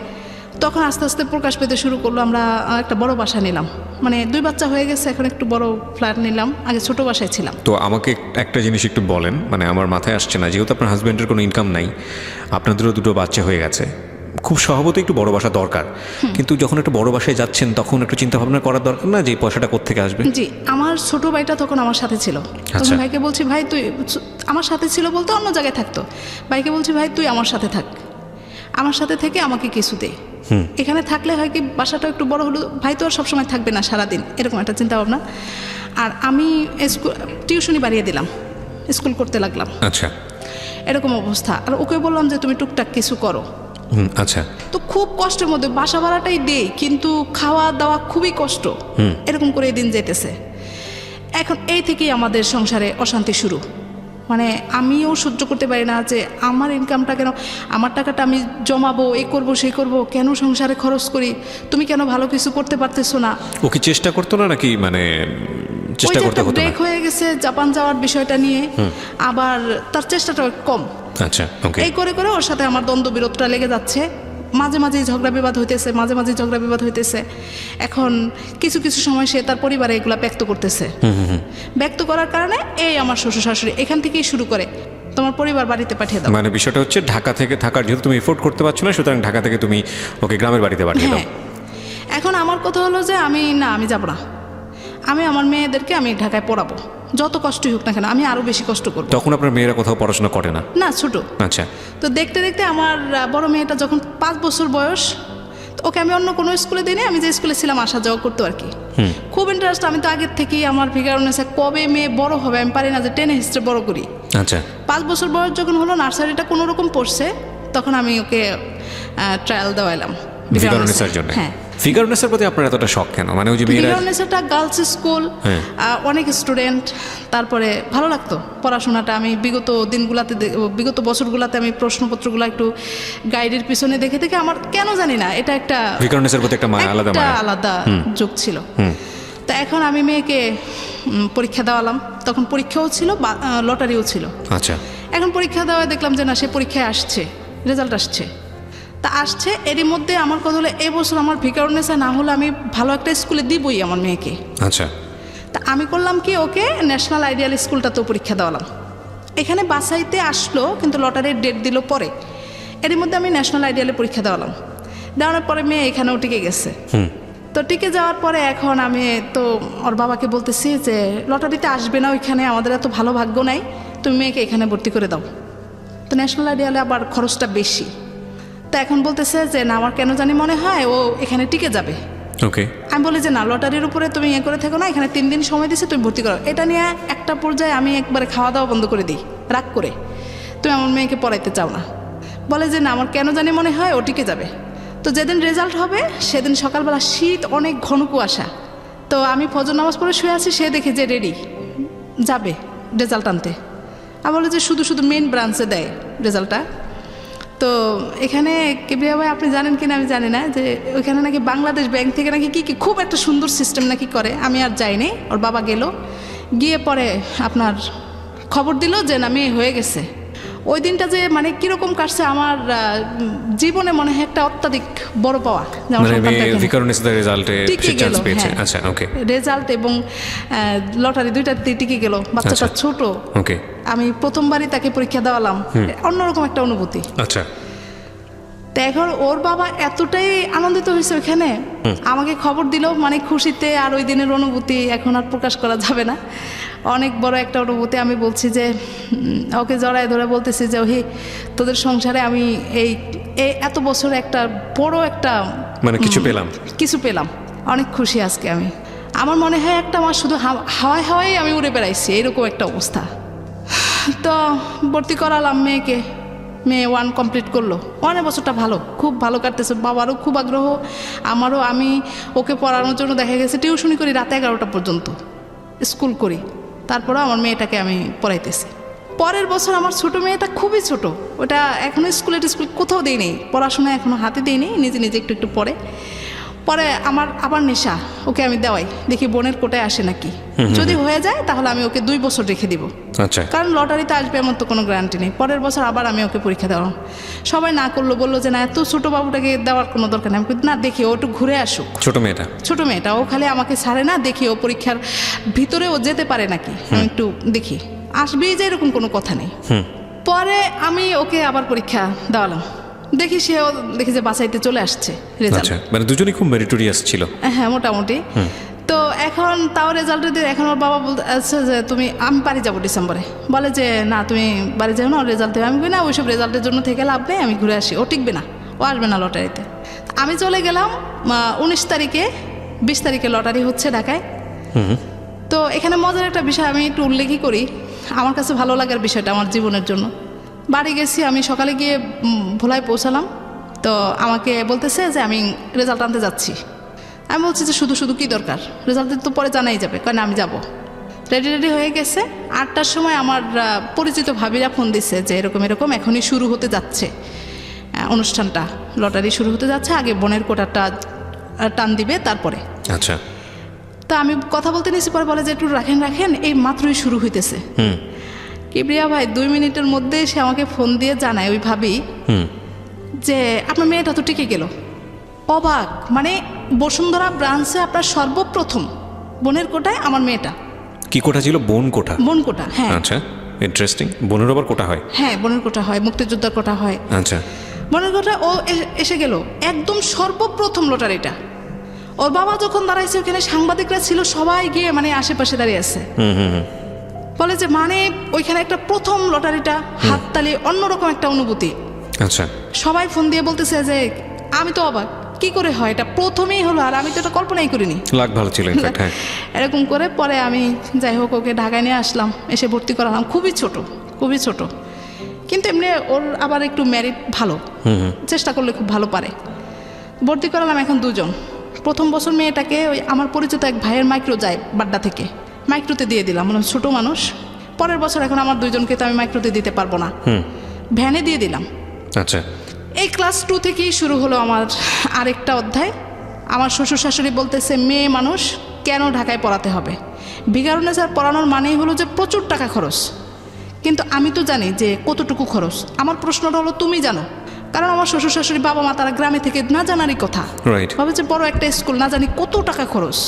তখন আস্তে আস্তে প্রকাশ পেতে শুরু করলো। আমরা একটা বড় বাসা নিলাম, মানে 2 বাচ্চা হয়ে গেছে, এখন একটু বড় ফ্ল্যাট নিলাম, আগে ছোট বাসায় ছিলাম। তো আমাকে একটা জিনিস একটু বলেন, মানে আমার মাথায় আসছে না, যেহেতু আপনার হাজব্যান্ডের কোনো ইনকাম নাই, আপনাদেরও 2 বাচ্চা হয়ে গেছে, খুব স্বভাবতই একটু বড় বাসা দরকার, কিন্তু যখন একটা বড় বাসায় যাচ্ছেন তখন একটু চিন্তা ভাবনা করার দরকার না যে এই পয়সাটা কোত্থেকে আসবে? জি, আমার ছোট ভাইটা তখন আমার সাথে ছিল। আচ্ছা। তখন ভাইকে বলছি, ভাই তুই, আমার সাথে ছিল বলতে অন্য জায়গায় থাকতো, ভাইকে বলছি ভাই তুই আমার সাথে থাক, আমার সাথে থেকে আমাকে কিছু দে, এখানে থাকলে হয় কি বাসাটা একটু বড় হলো, ভাই তো আর সবসময় থাকবে না সারাদিন, এরকম একটা চিন্তা ভাবনা। আর আমি টিউশনি বাড়িয়ে দিলাম, স্কুল করতে লাগলাম, আচ্ছা এরকম অবস্থা। আর ওকে বললাম যে তুমি টুকটাক কিছু করো। আচ্ছা তো খুব কষ্টের মধ্যে বাসা ভাড়াটাই দেই, কিন্তু খাওয়া দাওয়া খুবই কষ্ট, এরকম করে দিন যেতেছে। এখন এই থেকেই আমাদের সংসারে অশান্তি শুরু। মানে আমিও সহ্য করতে পারি না যে আমার ইনকামটা কেন, আমার টাকাটা আমি জমাবো, এই করবো সেই করবো, কেন সংসারে খরচ করি, তুমি কেন ভালো কিছু করতে পারতেছো না। ও কি চেষ্টা করতো না নাকি, মানে চেষ্টা করতে হতো না? ব্রেক হয়ে গেছে জাপান যাওয়ার বিষয়টা নিয়ে, আবার তার চেষ্টাটা কম। আচ্ছা ওকে। এই করে করে ওর সাথে আমার দ্বন্দ্ব বিরোধটা লেগে যাচ্ছে, মাঝে মাঝে ঝগড়া বিবাদ হইতেছে, মাঝে মাঝে ঝগড়া বিবাদ হইতেছে। এখন কিছু কিছু সময় সে তার পরিবারে এগুলা ব্যক্ত করতেছে, ব্যক্ত করার কারণে এই আমার শ্বশুর শাশুড়ি এখান থেকেই শুরু করে তোমার পরিবার বাড়িতে পাঠিয়ে দাও। মানে বিষয়টা হচ্ছে ঢাকা থেকে থাকার, যেহেতু তুমি এফোর্ড করতে পারছো না, সুতরাং ঢাকা থেকে তুমি ওকে গ্রামের বাড়িতে পাঠিয়ে দাও। হ্যাঁ, এখন আমার কথা হলো যে আমি যাব না, আমি আমার মেয়েদেরকে আমি ঢাকায় পড়াবো, যত কষ্টই হোক না কেন, আমি আরো বেশি কষ্ট করবো। তখন আপনার মেয়েরা কোথাও পড়াশোনা করে না? না, ছোট। আচ্ছা তো দেখতে দেখতে আমার বড় মেয়েটা যখন 5 বছর বয়স, তো ওকে আমি অন্য কোনো স্কুলে দিই, আমি যে স্কুলে ছিলাম আসা যাওয়া করতো আর কি। খুব ইন্টারেস্ট, আমি তো আগের থেকেই আমার ফিগারনেসে কবে মেয়ে বড় হবে আমি পারি না যে টেনে হিস্ট্রি বড় করি। আচ্ছা 5 বছর বয়স যখন হলো, নার্সারিটা কোনো রকম পড়ছে, তখন আমি ওকে ট্রায়াল দেওয়াইলাম ফিগারনেসের জন্য। হ্যাঁ, ফিগারনেসের প্রতি আপনার এতটা শখ কেন? মানে ওই যে মেয়েরা, ফিগারনেসটা গার্লস স্কুল, হ্যাঁ। অনেক স্টুডেন্ট, তারপরে ভালো লাগতো পড়াশোনাটা। আমি বিগত দিনগুলাতে, বিগত বছরগুলাতে আমি প্রশ্নপত্রগুলো একটু গাইডের পিছনে দেখে দেখে আমার কেন জানি না এটা একটা ফিগারনেসের প্রতি একটা মায়া, আলাদা একটা মায়া। আলাদা যোগ ছিল। তো এখন আমি মেয়েকে পরীক্ষা দেওয়ালাম, তখন পরীক্ষাও ছিল, লটারিও ছিল। আচ্ছা এখন পরীক্ষা দেওয়ায় দেখলাম যে না, সে পরীক্ষায় আসছে, রেজাল্ট আসছে, তা আসছে। এরই মধ্যে আমার কথা হলো এবছর আমার ফিগারনেসে না হলে আমি ভালো একটা স্কুলে দিবই আমার মেয়েকে। আচ্ছা তা আমি করলাম কি, ওকে ন্যাশনাল আইডিয়াল স্কুলটাতেও পরীক্ষা দেওয়ালাম। এখানে বাসাইতে আসলো, কিন্তু লটারির ডেট দিল পরে। এরই মধ্যে আমি ন্যাশনাল আইডিয়ালে পরীক্ষা দেওয়ালাম, দেওয়ানোর পরে মেয়ে এখানেও টিকে গেছে। তো টিকে যাওয়ার পরে এখন আমি তো ওর বাবাকে বলতেছি যে লটারিতে আসবে না, ওইখানে আমাদের এত ভালো ভাগ্য নাই, তুমি মেয়েকে এখানে ভর্তি করে দাও। তো ন্যাশনাল আইডিয়ালে আবার খরচটা বেশি। তা এখন বলতেছে যে না, আমার কেন জানি মনে হয় ও এখানে টিকে যাবে। ওকে। আমি বলি যে না, লটারির উপরে তুমি ইয়ে করে থাকো না, এখানে 3 দিন সময় দিছে, তুমি ভর্তি করো। এটা নিয়ে একটা পর্যায়ে আমি একবারে খাওয়া দাওয়া বন্ধ করে দিই, রাগ করে, তুমি আমার মেয়েকে পড়াইতে চাও না। বলে যে না, আমার কেন জানি মনে হয় ও টিকে যাবে। তো যেদিন রেজাল্ট হবে সেদিন সকালবেলা শীত, অনেক ঘন কুয়াশা। তো আমি ফজর নামাজ পড়ে শুয়ে আছি, সে দেখে যে রেডি যাবে রেজাল্ট আনতে। আমি বলে যে শুধু শুধু মেন ব্রাঞ্চে দেয় রেজাল্টটা। তো এখানে কেবিয়া ভাই আপনি জানেন কিনা আমি জানি না, যে ওইখানে নাকি বাংলাদেশ ব্যাংক থেকে নাকি কি খুব একটা সুন্দর সিস্টেম নাকি করে। আমি আর যাইনি, ওর বাবা গেল, গিয়ে পরে আপনার খবর দিল যে না, মেয়ে হয়ে গেছে। ওই দিনটা যে মানে কিরকম কাটছে আমার জীবনে, মনে হয় একটা অত্যাধিক বড় পাওয়া। মানে মেয়ে ফিগারনেসের রেজাল্টে টিকে চান্স গেল, পেয়েছে। হ্যাঁ। আচ্ছা ওকে। রেজাল্ট এবং লটারি দুইটাতে টিকে গেল, বাচ্চাটা আচ্ছা। ছোট। ওকে। আমি প্রথমবারই তাকে পরীক্ষা দেওয়ালাম, অন্যরকম একটা অনুভূতি। আচ্ছা তো এখন ওর বাবা এতটাই আনন্দিত হয়েছে ওইখানে, আমাকে খবর দিল, মানে খুশিতে। আর ওই দিনের অনুভূতি এখন আর প্রকাশ করা যাবে না, অনেক বড় একটা অনুভূতি। আমি বলছি যে ওকে জড়ায় ধরে বলতেছি যে ওহি, তোদের সংসারে আমি এই এত বছরে একটা বড় একটা মানে কিছু পেলাম, কিছু পেলাম, অনেক খুশি আজকে আমি। আমার মনে হয় একটা মাস শুধু হাওয়ায় হাওয়ায় আমি উড়ে বেড়াইছি, এরকম একটা অবস্থা। তো ভর্তি করালাম মেয়েকে, মেয়ে 1 কমপ্লিট করলো। 1 বছরটা ভালো, খুব ভালো কাটতেছে, বাবারও খুব আগ্রহ, আমারও। আমি ওকে পড়ানোর জন্য দেখা গেছে টিউশনি করি রাত 11টা পর্যন্ত, স্কুল করি, তারপরেও আমার মেয়েটাকে আমি পড়াইতেছি। পরের বছর আমার ছোটো মেয়েটা খুবই ছোট, ওটা এখনও স্কুল কোথাও দিই নেই, পড়াশোনা এখনও হাতে দিই নেই, নিজে নিজে একটু একটু পড়ে। পরে আমার আবার নেশা, ওকে আমি দেওয়াই, দেখি বোনের কোটায় আসে নাকি, যদি হয়ে যায় তাহলে আমি ওকে 2 বছর রেখে দিব, আচ্ছা কারণ লটারিতে আসবে এমন তো কোনো গ্যারান্টি নেই। পরের বছর আবার আমি ওকে পরীক্ষা দেওয়াম, সবাই না করলো, বললো যে না এত ছোটো বাবুটাকে দেওয়ার কোনো দরকার নেই। আমি না, দেখি ও একটু ঘুরে আসুক, ছোটো মেয়েটা ও খালি আমাকে ছাড়ে না, দেখি ও পরীক্ষার ভিতরে ও যেতে পারে নাকি, আমি একটু দেখি, আসবেই যে এরকম কোনো কথা নেই। পরে আমি ওকে আবার পরীক্ষা দেওয়ালাম, দেখি সেও দেখি যে বাসাইতে চলে আসছে রেজাল্ট, মানে দুজনেই খুব মেরিটোরিয়াস ছিল। হ্যাঁ মোটামুটি। তো এখন তাও রেজাল্টের দিন, এখন ওর বাবা বলতে আচ্ছা যে আমি বাড়ি যাবো ডিসেম্বরে, বলে যে না তুমি বাড়ি যাও না, ওর রেজাল্ট দেবে। আমি বলি না, ওইসব রেজাল্টের জন্য থেকে লাভ নেই, আমি ঘুরে আসি, ও টিকবে না, ও আসবে না লটারিতে। আমি চলে গেলাম 19 তারিখে, 20 তারিখে লটারি হচ্ছে ঢাকায়। তো এখানে মজার একটা বিষয় আমি একটু উল্লেখই করি, আমার কাছে ভালো লাগার বিষয়টা আমার জীবনের জন্য। বাড়ি গেছি আমি, সকালে গিয়ে ভোলায় পৌঁছালাম, তো আমাকে বলতেছে যে আমি রেজাল্ট আনতে যাচ্ছি। আমি বলছি যে শুধু শুধু কী দরকার, রেজাল্টের তো পরে জানাই যাবে, কারণ আমি যাব। রেডি হয়ে গেছে। 8টার সময় আমার পরিচিত ভাবিরা ফোন দিছে যে এরকম এরকম এখনই শুরু হতে যাচ্ছে অনুষ্ঠানটা, লটারি শুরু হতে যাচ্ছে, আগে বোনের কোটাটা টান দিবে তারপরে। আচ্ছা, তা আমি কথা বলতে নিয়েছি, পরে বলে যে একটু রাখেন, এই মাত্রই শুরু হইতেছে। কিবরিয়া ভাই 2 মিনিটের মধ্যে সে আমাকে ফোন দিয়ে জানায়, ওই ভাবি, যে আপনার মেয়েটা তো টিকে গেল। অবাক, মানে বসুন্ধরা ব্রাঞ্চে আপনার সর্বপ্রথম বোনের কোটায় আমার মেয়েটা। কি কোটা ছিল? বোন কোটা। বোন কোটা, হ্যাঁ। আচ্ছা, ইন্টারেস্টিং। বোনের আবার কোটা হয়? হ্যাঁ, বোনের কোটা হয়, মুক্তিযোদ্ধার কোটা হয়। আচ্ছা, বোনের কোটা ও এসে গেল একদম সর্বপ্রথম লটারিটা। ওর বাবা যখন দাঁড়াইছে, ওখানে সাংবাদিকরা ছিল, সবাই গিয়ে মানে আশেপাশে দাঁড়িয়ে আছে, বলে যে মানে ওইখানে একটা প্রথম লটারিটা, হাততালি, অন্যরকম একটা অনুভূতি। আচ্ছা, সবাই ফোন দিয়ে বলতেছে যে আমি তো অবাক, কি করে হয়, এটা প্রথমেই হলো, আর আমি তো এটা কল্পনাই করিনি। লাগ ভালো ছিল ইনফ্যাক্ট। হ্যাঁ, এরকম করে পরে আমি যাই হোক ওকে ঢাকায় নিয়ে আসলাম, এসে ভর্তি করালাম। খুবই ছোট, কিন্তু এমনি ওর আবার একটু মেরিট ভালো, চেষ্টা করলে খুব ভালো পারে। ভর্তি করালাম এখন 2 জন। প্রথম বছর মেয়েটাকে ওই আমার পরিচিত এক ভাইয়ের মাইক্রো যায় বাড্ডা থেকে, মাইক্রোতে দিয়ে দিলাম, মানে ছোট মানুষ। পরের বছর এখন আমার 2 জনকে তো আমি মাইক্রোতে দিতে পারবো না, ভ্যানে দিয়ে দিলাম। আচ্ছা, এই ক্লাস 2 থেকেই শুরু হলো আমার আরেকটা অধ্যায়। আমার শ্বশুর শাশুড়ি বলতেছে মেয়ে মানুষ কেন ঢাকায় পড়াতে হবে, ভিকারুন্নেসার পড়ানোর মানেই হলো যে প্রচুর টাকা খরচ। কিন্তু আমি তো জানি যে কতটুকু খরচ। আমার প্রশ্নটা হলো তুমি জানো, কারণ আমার শ্বশুর শাশুড়ি বাবা মা তারা গ্রামে থেকে না জানারই কথা, ভাবে যে বড় একটা স্কুল, না জানি কত টাকা খরচ।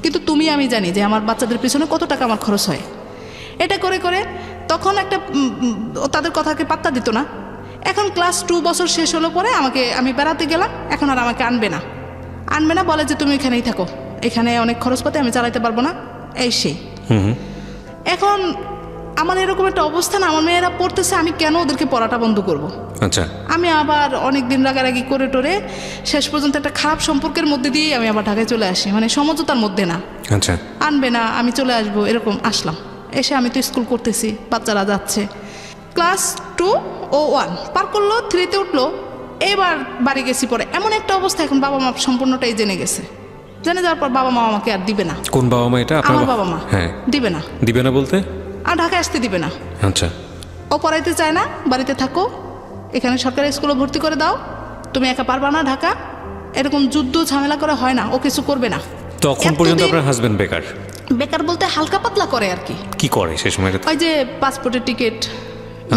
কিন্তু তুমি আমি জানি যে আমার বাচ্চাদের পিছনে কত টাকা আমার খরচ হয়। এটা করে করে তখন একটা তাদের কথাকে পাত্তা দিত না। এখন ক্লাস 2 বছর শেষ হলো পরে আমি বেড়াতে গেলাম, এখন আর আমাকে আনবে না, বলে যে তুমি এখানেই থাকো, এখানে অনেক খরচপাতি, আমি চালাইতে পারবো না, এই সেই। এখন আমার এরকম একটা অবস্থা না, আমার মেয়েরা পড়তেছে, আমি কেন ওদেরকে পড়াটা বন্ধ করব? আচ্ছা, আমি আবার অনেক দিন রাগারাগি করে টোরে শেষ পর্যন্ত একটা খারাপ সম্পর্কের মধ্যে দিয়েই আমি আবার ঢাকায় চলে আসি, মানে সমঝোতার মধ্যে না। আচ্ছা, আনবে না, আমি চলে আসবো, এরকম আসলাম। এসে আমি তো স্কুল করতেছি, বাচ্চারা যাচ্ছে। ক্লাস 2 ও 1 পার করলো, 3-তে উঠলো। এবার বাড়ি গেছি, পরে এমন একটা অবস্থা, এখন বাবা মা সম্পূর্ণটাই জেনে গেছে। জেনে যাওয়ার পর বাবা মা আমাকে আর দিবে না। কোন বাবা মা এটা? আমার বাবা মা। হ্যাঁ, দিবে না বলতে আর ঢাকায় আসতে দিবে না। আচ্ছা, ও পড়াইতে চায় না, বাড়িতে থাকো, এখানে সরকারি স্কুলে ভর্তি করে দাও, তুমি একা পারবা না ঢাকা, এরকম যুদ্ধ ঝামেলা করে হয় না, ও কিছু করবে না। তখন পর্যন্ত আপনার হাজবেন্ড বেকার বলতে হালকা পাতলা করে আর কি করে সেই সময়, ওই যে পাসপোর্টের টিকিট,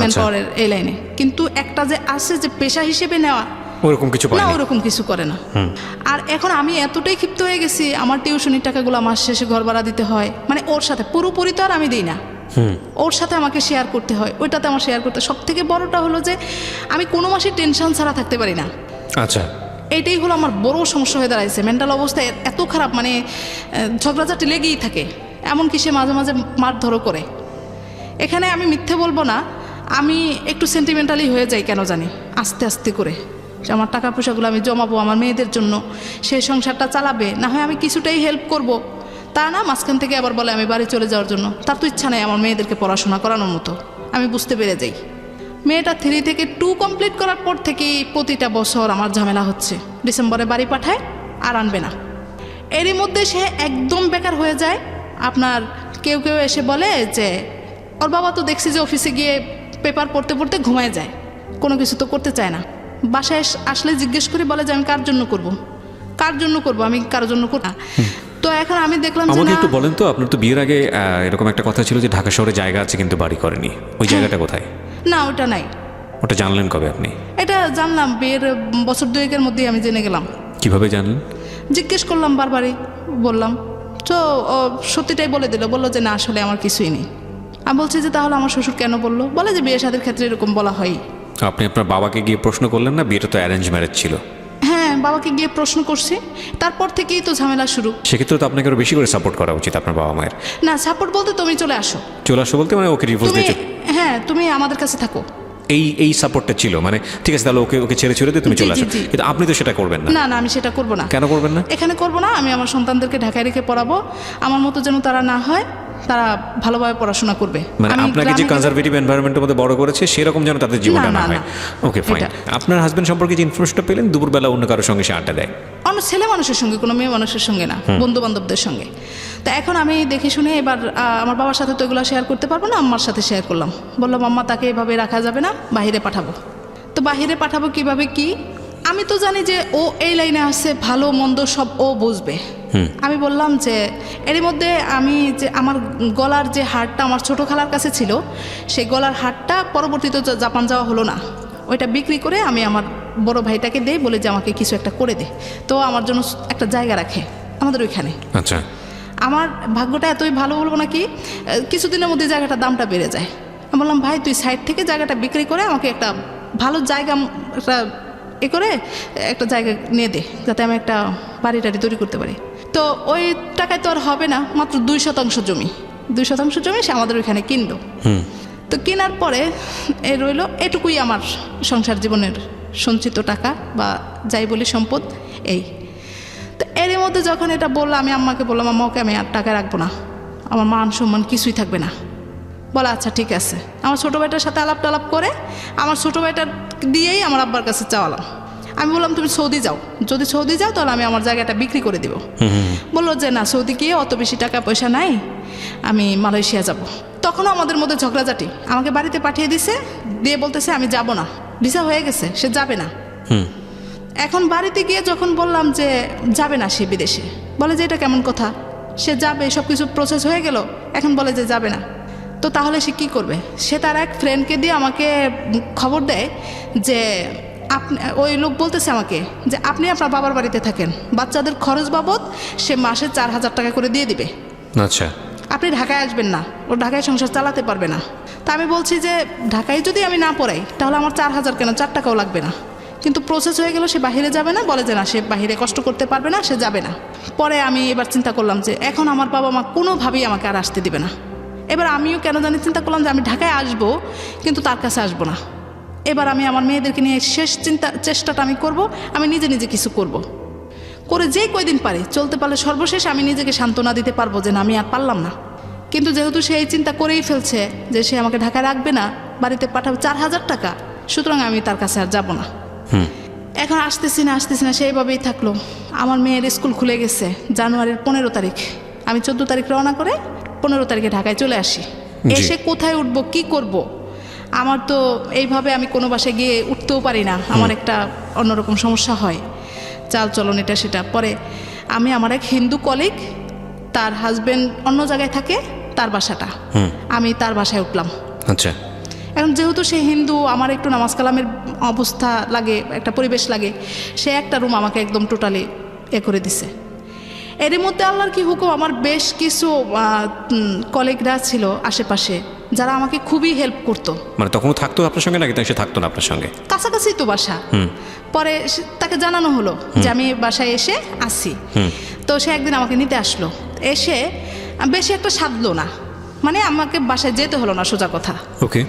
ম্যান পাওয়ারের এই লাইনে। কিন্তু একটা যে আছে যে পেশা হিসেবে নেওয়া, ওরকম কিছু করে না। আর এখন আমি এতটাই ক্ষিপ্ত হয়ে গেছি, আমার টিউশনির টাকাগুলো মাস শেষে ঘর ভাড়া দিতে হয়, মানে ওর সাথে পুরোপুরি তো আর আমি দিই না, ওর সাথে আমাকে শেয়ার করতে হয়, ওইটাতে আমার শেয়ার করতে। সব থেকে বড়টা হলো যে আমি কোনো মাসে টেনশন ছাড়া থাকতে পারি না। আচ্ছা, এইটাই হলো আমার বড় সমস্যা হয়ে দাঁড়াইছে। মেন্টাল অবস্থা এত খারাপ, মানে ঝগড়াঝাটি লেগেই থাকে, এমনকি সে মাঝে মাঝে মারধরও করে। এখানে আমি মিথ্যে বলবো না, আমি একটু সেন্টিমেন্টালি হয়ে যাই কেন জানি, আস্তে আস্তে করে। আমার টাকা পয়সাগুলো আমি জমাবো আমার মেয়েদের জন্য, সেই সংসারটা চালাবে, না হয় আমি কিছুটাই হেল্প করব। তা না, মাঝখান থেকে আবার বলে আমি বাড়ি চলে যাওয়ার জন্য। তার তো ইচ্ছা নেই আমার মেয়েদেরকে পড়াশোনা করানোর মতো। আমি বুঝতে পেরে যাই। মেয়েটা 3 থেকে 2 কমপ্লিট করার পর থেকেই প্রতিটা বছর আমার ঝামেলা হচ্ছে। ডিসেম্বরে বাড়ি পাঠায় আর আনবে না। এরই মধ্যে সে একদম বেকার হয়ে যায়। আপনার কেউ কেউ এসে বলে যে ওর বাবা তো দেখছি যে অফিসে গিয়ে পেপার পড়তে পড়তে ঘুমায় যায়, কোনো কিছু তো করতে চায় না। বাসায় আসলে জিজ্ঞেস করি, বলে যে আমি কার জন্য করব, আমি কারোর জন্য করব না। তো এখন আমি দেখলাম যে আমাকে না, একটু বলেন তো, আপনার তো বিয়ের আগে এরকম একটা কথা ছিল যে ঢাকা শহরে জায়গা আছে কিন্তু বাড়ি করেনি, ওই জায়গাটা কোথায়? না ওটা নাই। ওটা জানলেন কবে আপনি? এটা জানলাম বিয়ের বছর দুয়েকের মধ্যেই আমি জেনে গেলাম। কিভাবে জানলেন? জিজ্ঞেস করলাম বারবারই, বললাম তো ও সত্যিটাই বলে দিল, বললো যে না আসলে আমার কিছুই নেই। আমি বলছি যে তাহলে আমার শ্বশুর কেন বললো? বলে যে বিয়ে শাদীর ক্ষেত্রে এরকম বলা হয়। আপনি আপনার বাবাকে গিয়ে প্রশ্ন করলেন না? বিয়েটা তো অ্যারেঞ্জ ম্যারেজ ছিল। হ্যাঁ, বাবাকে গিয়ে প্রশ্ন করছি, তারপর থেকেই তো ঝামেলা শুরু। সেক্ষেত্রে তো আপনাকে আরো বেশি করে সাপোর্ট করা উচিত আপনার বাবা মায়ের। না সাপোর্ট বলতে তুমি চলে আসো। চলে আসো বলতে মানে ওকে ডিভোর্স তুমি, দিয়েছে? হ্যাঁ তুমি আমাদের কাছে থাকো, এই সাপোর্টটা ছিল, মানে ঠিক আছে তাহলে ওকে ছেড়ে দিয়ে তুমি জি, চলে জি, আসো। জি। কিন্তু আপনি তো সেটা করবেন না। না না আমি সেটা করব না। কেন করবেন না? এখানে করব না, আমি আমার সন্তানদেরকে ঢাকায় রেখে পড়াবো, আমার মতো যেন তারা না হয়, তারা ভালোভাবে পড়াশোনা করবে। মানে আমি আপনাকে যে গ্রামে কনজারভেটিভ এনভায়রনমেন্টের মধ্যে বড় করেছে সেরকম যেন তাদের জীবনটা না, না না, হয়। না। Okay fine. এটা। আপনার হাজবেন্ড সম্পর্কে যে ইনফরমেশনটা পেলেন দুপুরবেলা অন্য কারোর সঙ্গে সে আড্ডা দেয়? অন্য ছেলে মানুষের সঙ্গে, কোনো মেয়ে মানুষের সঙ্গে না, বন্ধু বান্ধবদের সঙ্গে। তা এখন আমি দেখে শুনে এবার আমার বাবার সাথে তো এগুলো শেয়ার করতে পারবো না, আম্মার সাথে শেয়ার করলাম। বললাম আম্মা তাকে এভাবে রাখা যাবে না, বাইরে পাঠাবো। তো বাইরে পাঠাবো কিভাবে কি? আমি তো জানি যে ও এই লাইনে আসছে, ভালো মন্দ সব ও বুঝবে। আমি বললাম যে এরই মধ্যে আমি যে আমার গলার যে হারটা আমার ছোটো খালার কাছে ছিল, সেই গলার হারটা পরবর্তীতে জাপান যাওয়া হলো না, ওইটা বিক্রি করে আমি আমার বড় ভাইটাকে দেই, বলে যে আমাকে কিছু একটা করে দে, তো আমার জন্য একটা জায়গা রাখে আমাদের ওইখানে। আচ্ছা। আমার ভাগ্যটা এতই ভালো বলবো নাকি, কিছুদিনের মধ্যে জায়গাটার দামটা বেড়ে যায়। আমি বললাম ভাই তুই সাইড থেকে জায়গাটা বিক্রি করে আমাকে একটা ভালো জায়গা, একটা করে একটা জায়গা নিয়ে দে, যাতে আমি একটা বাড়ি টাড়ি তৈরি করতে পারি। তো ওই টাকায় তো আর হবে না, মাত্র 2% জমি, 2% জমি সে আমাদের ওইখানে কিনলো। তো কেনার পরে রইলো এটুকুই আমার সংসার জীবনের সঞ্চিত টাকা বা যাই বলি সম্পদ এই। তো এরই মধ্যে যখন এটা বললাম, আমি আম্মাকে বললাম আম্মা ওকে আমি আর টাকা রাখবো না, আমার মান সম্মান কিছুই থাকবে না। বলে আচ্ছা ঠিক আছে। আমার ছোটো ভাইটার সাথে আলাপ টালাপ করে আমার ছোটো ভাইটার দিয়েই আমার আব্বার কাছে চাওয়ালাম। আমি বললাম তুমি সৌদি যাও, যদি সৌদি যাও তাহলে আমি আমার জায়গাটা বিক্রি করে দিব। বললো যে না সৌদি গিয়ে অত বেশি টাকা পয়সা নাই, আমি মালয়েশিয়া যাব। তখনও আমাদের মধ্যে ঝগড়াঝাটি, আমাকে বাড়িতে পাঠিয়ে দিছে, দিয়ে বলতেছে আমি যাব না, ভিসা হয়ে গেছে সে যাবে না। এখন বাড়িতে গিয়ে যখন বললাম যে যাবে না সে বিদেশে, বলে যে এটা কেমন কথা, সে যাবে সব কিছু প্রসেস হয়ে গেল, এখন বলে যে যাবে না। তো তাহলে সে কী করবে? সে তার এক ফ্রেন্ডকে দিয়ে আমাকে খবর দেয় যে আপনি, ওই লোক বলতেছে আমাকে যে আপনি আপনার বাবার বাড়িতে থাকেন, বাচ্চাদের খরচ বাবদ সে মাসে 4,000 টাকা করে দিয়ে দিবে। আচ্ছা। আপনি ঢাকায় আসবেন না, ও ঢাকায় সংসার চালাতে পারবে না। তা আমি বলছি যে ঢাকায় যদি আমি না পড়াই তাহলে আমার 4,000 কেন, 4 টাকাও লাগবে না। কিন্তু প্রসেস হয়ে গেল, সে বাহিরে যাবে না, বলে যে না সে বাহিরে কষ্ট করতে পারবে না, সে যাবে না। পরে আমি এবার চিন্তা করলাম যে এখন আমার বাবা মা কোনোভাবেই আমাকে আর আসতে দিবে না। এবার আমিও কেন জানি চিন্তা করলাম যে আমি ঢাকায় আসবো কিন্তু তার কাছে আসবো না। এবার আমি আমার মেয়েদেরকে নিয়ে শেষ চেষ্টাটা আমি করব, আমি নিজে নিজে কিছু করব, করে যে কয়দিন পারি চলতে পারলে সর্বশেষ আমি নিজেকে সান্ত্বনা দিতে পারবো যে না আমি আর পারলাম না। কিন্তু যেহেতু সে এই চিন্তা করেই ফেলছে যে সে আমাকে ঢাকায় রাখবে না, বাড়িতে পাঠাবে 4,000 টাকা, সুতরাং আমি তার কাছে আর যাব না। এখন আসতেছি না সেইভাবেই থাকলো। আমার মেয়ের স্কুল খুলে গেছে জানুয়ারির 15 তারিখ, আমি 14 তারিখ রওনা করে 15 তারিখে ঢাকায় চলে আসি। এসে কোথায় উঠবো, কি করব? আমার তো এইভাবে আমি কোনো বাসায় গিয়ে উঠতেও পারি না, আমার একটা অন্যরকম সমস্যা হয়, চাল চলন এটা সেটা। পরে আমি আমার এক হিন্দু কলিগ, তার হাজবেন্ড অন্য জায়গায় থাকে, তার বাসাটা, আমি তার বাসায় উঠলাম। আচ্ছা। এখন যেহেতু সে হিন্দু, আমার একটু নামাজ কালামের অবস্থা লাগে, একটা পরিবেশ লাগে, সে একটা রুম আমাকে একদম টোটালি করে দিছে। এর মধ্যে আল্লাহর কি হুকুম, আমার বেশ কিছু কলিগরা ছিল আশেপাশে যারা আমাকে খুবই হেল্প করতো। মানে তখন থাকতো আপনার সঙ্গে নাকি সে থাকতো না আপনার সঙ্গে? কাছাকাছি তো বাসা। পরে তাকে জানানো হলো যে আমি বাসায় এসে আসি। তো সে একদিন আমাকে নিতে আসলো, এসে বেশি একটা সাধলো না, মানে আমাকে বাসায় যেতে হলো না সোজা কথা। ওকে।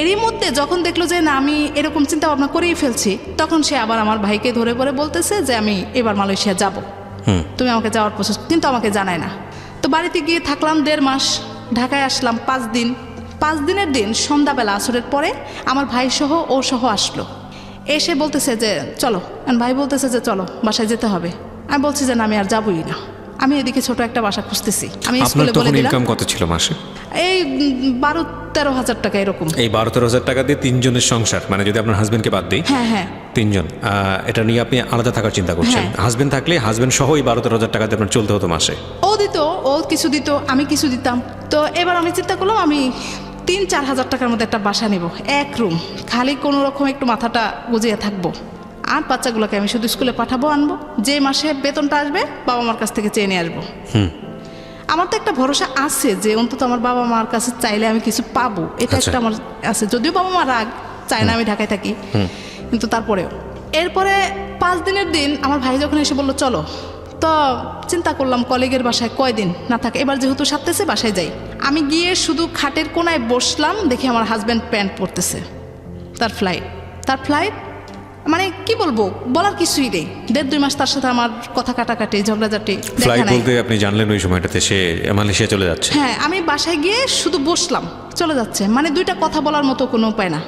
এরই মধ্যে যখন দেখলো যে না আমি এরকম চিন্তা ভাবনা করেই ফেলছি, তখন সে আবার আমার ভাইকে ধরে পরে বলতেছে যে আমি এবার মালয়েশিয়া যাব, তুমি আমাকে যাওয়ার প্রসেস, কিন্তু আমাকে জানায় না। তো বাড়িতে গিয়ে থাকলাম 1.5 মাস, ঢাকায় আসলাম 5 দিন। 5 দিনের দিন সন্ধ্যাবেলা আসরের পরে আমার ভাই সহ ও সহ আসলো, এসে বলতেছে যে চলো, ভাই বলতেছে যে চলো বাসায় যেতে হবে। আমি বলছি যে না আমি আর যাবই না, আমি এদিকে ছোট একটা বাসা খুঁজতেছি। আমি আপনার স্কুলে বলে তখন দিলাম ইনকাম কত ছিল মাসে? এই 12-13 হাজার টাকা এরকম। এই 12-13 হাজার টাকা দিয়ে 3 জনের সংসার, মানে যদি আপনার হাজবেন্ডকে বাদ দিই, হ্যাঁ হ্যাঁ 3 জন, এটা নিয়ে আপনি আলাদা থাকার চিন্তা করছেন। হ্যাঁ। হাজবেন্ড থাকলে হাজবেন্ড সহ এই 12-13 হাজার টাকা দিয়ে আপনার চলতে হতো মাসে। ও দিত, ও কিছু দিত, আমি কিছু দিতাম। তো এবার আমি চিন্তা করলাম আমি 3-4 হাজার টাকার মধ্যে একটা বাসা নেব, এক রুম, খালি কোনো রকম একটু মাথাটা গুজিয়ে থাকবো। আর বাচ্চাগুলোকে আমি শুধু স্কুলে পাঠাবো, আনবো, যে মাসে বেতনটা আসবে বাবা মার কাছ থেকে চেয়ে নিয়ে আসবো। আমার তো একটা ভরসা আছে যে অন্তত আমার বাবা মার কাছে চাইলে আমি কিছু পাবো, এটা আচ্ছা। একটা আমার আছে। যদিও বাবা মা রাগ, চায় না আমি ঢাকায় থাকি, কিন্তু তারপরেও। এরপরে 5 দিনের দিন আমার ভাই যখন এসে বললো চলো, তো চিন্তা করলাম কলিগের বাসায় কয়দিন না থাকে, এবার যেহেতু সারতেছে বাসায় যাই। আমি গিয়ে শুধু খাটের কোনায় বসলাম, দেখি আমার হাজব্যান্ড প্যান্ট পরতেছে। তার ফ্লাইট মানে কি বলবো, বলার কিছুই নেই। 1.5-2 মাস তার সাথে আমার কথা কাটাকাটি, ঝগড়াঝাটি, ফ্লাইট দেখা নাই। বলতে আপনি জানলেন ওই সময়টাতে সে মালয়েশিয়া চলে যাচ্ছে? হ্যাঁ, আমি বাসায় গিয়ে শুধু বসলাম, চলে যাচ্ছে, মানে 2টা কথা বলার মতো কোনো উপায় না।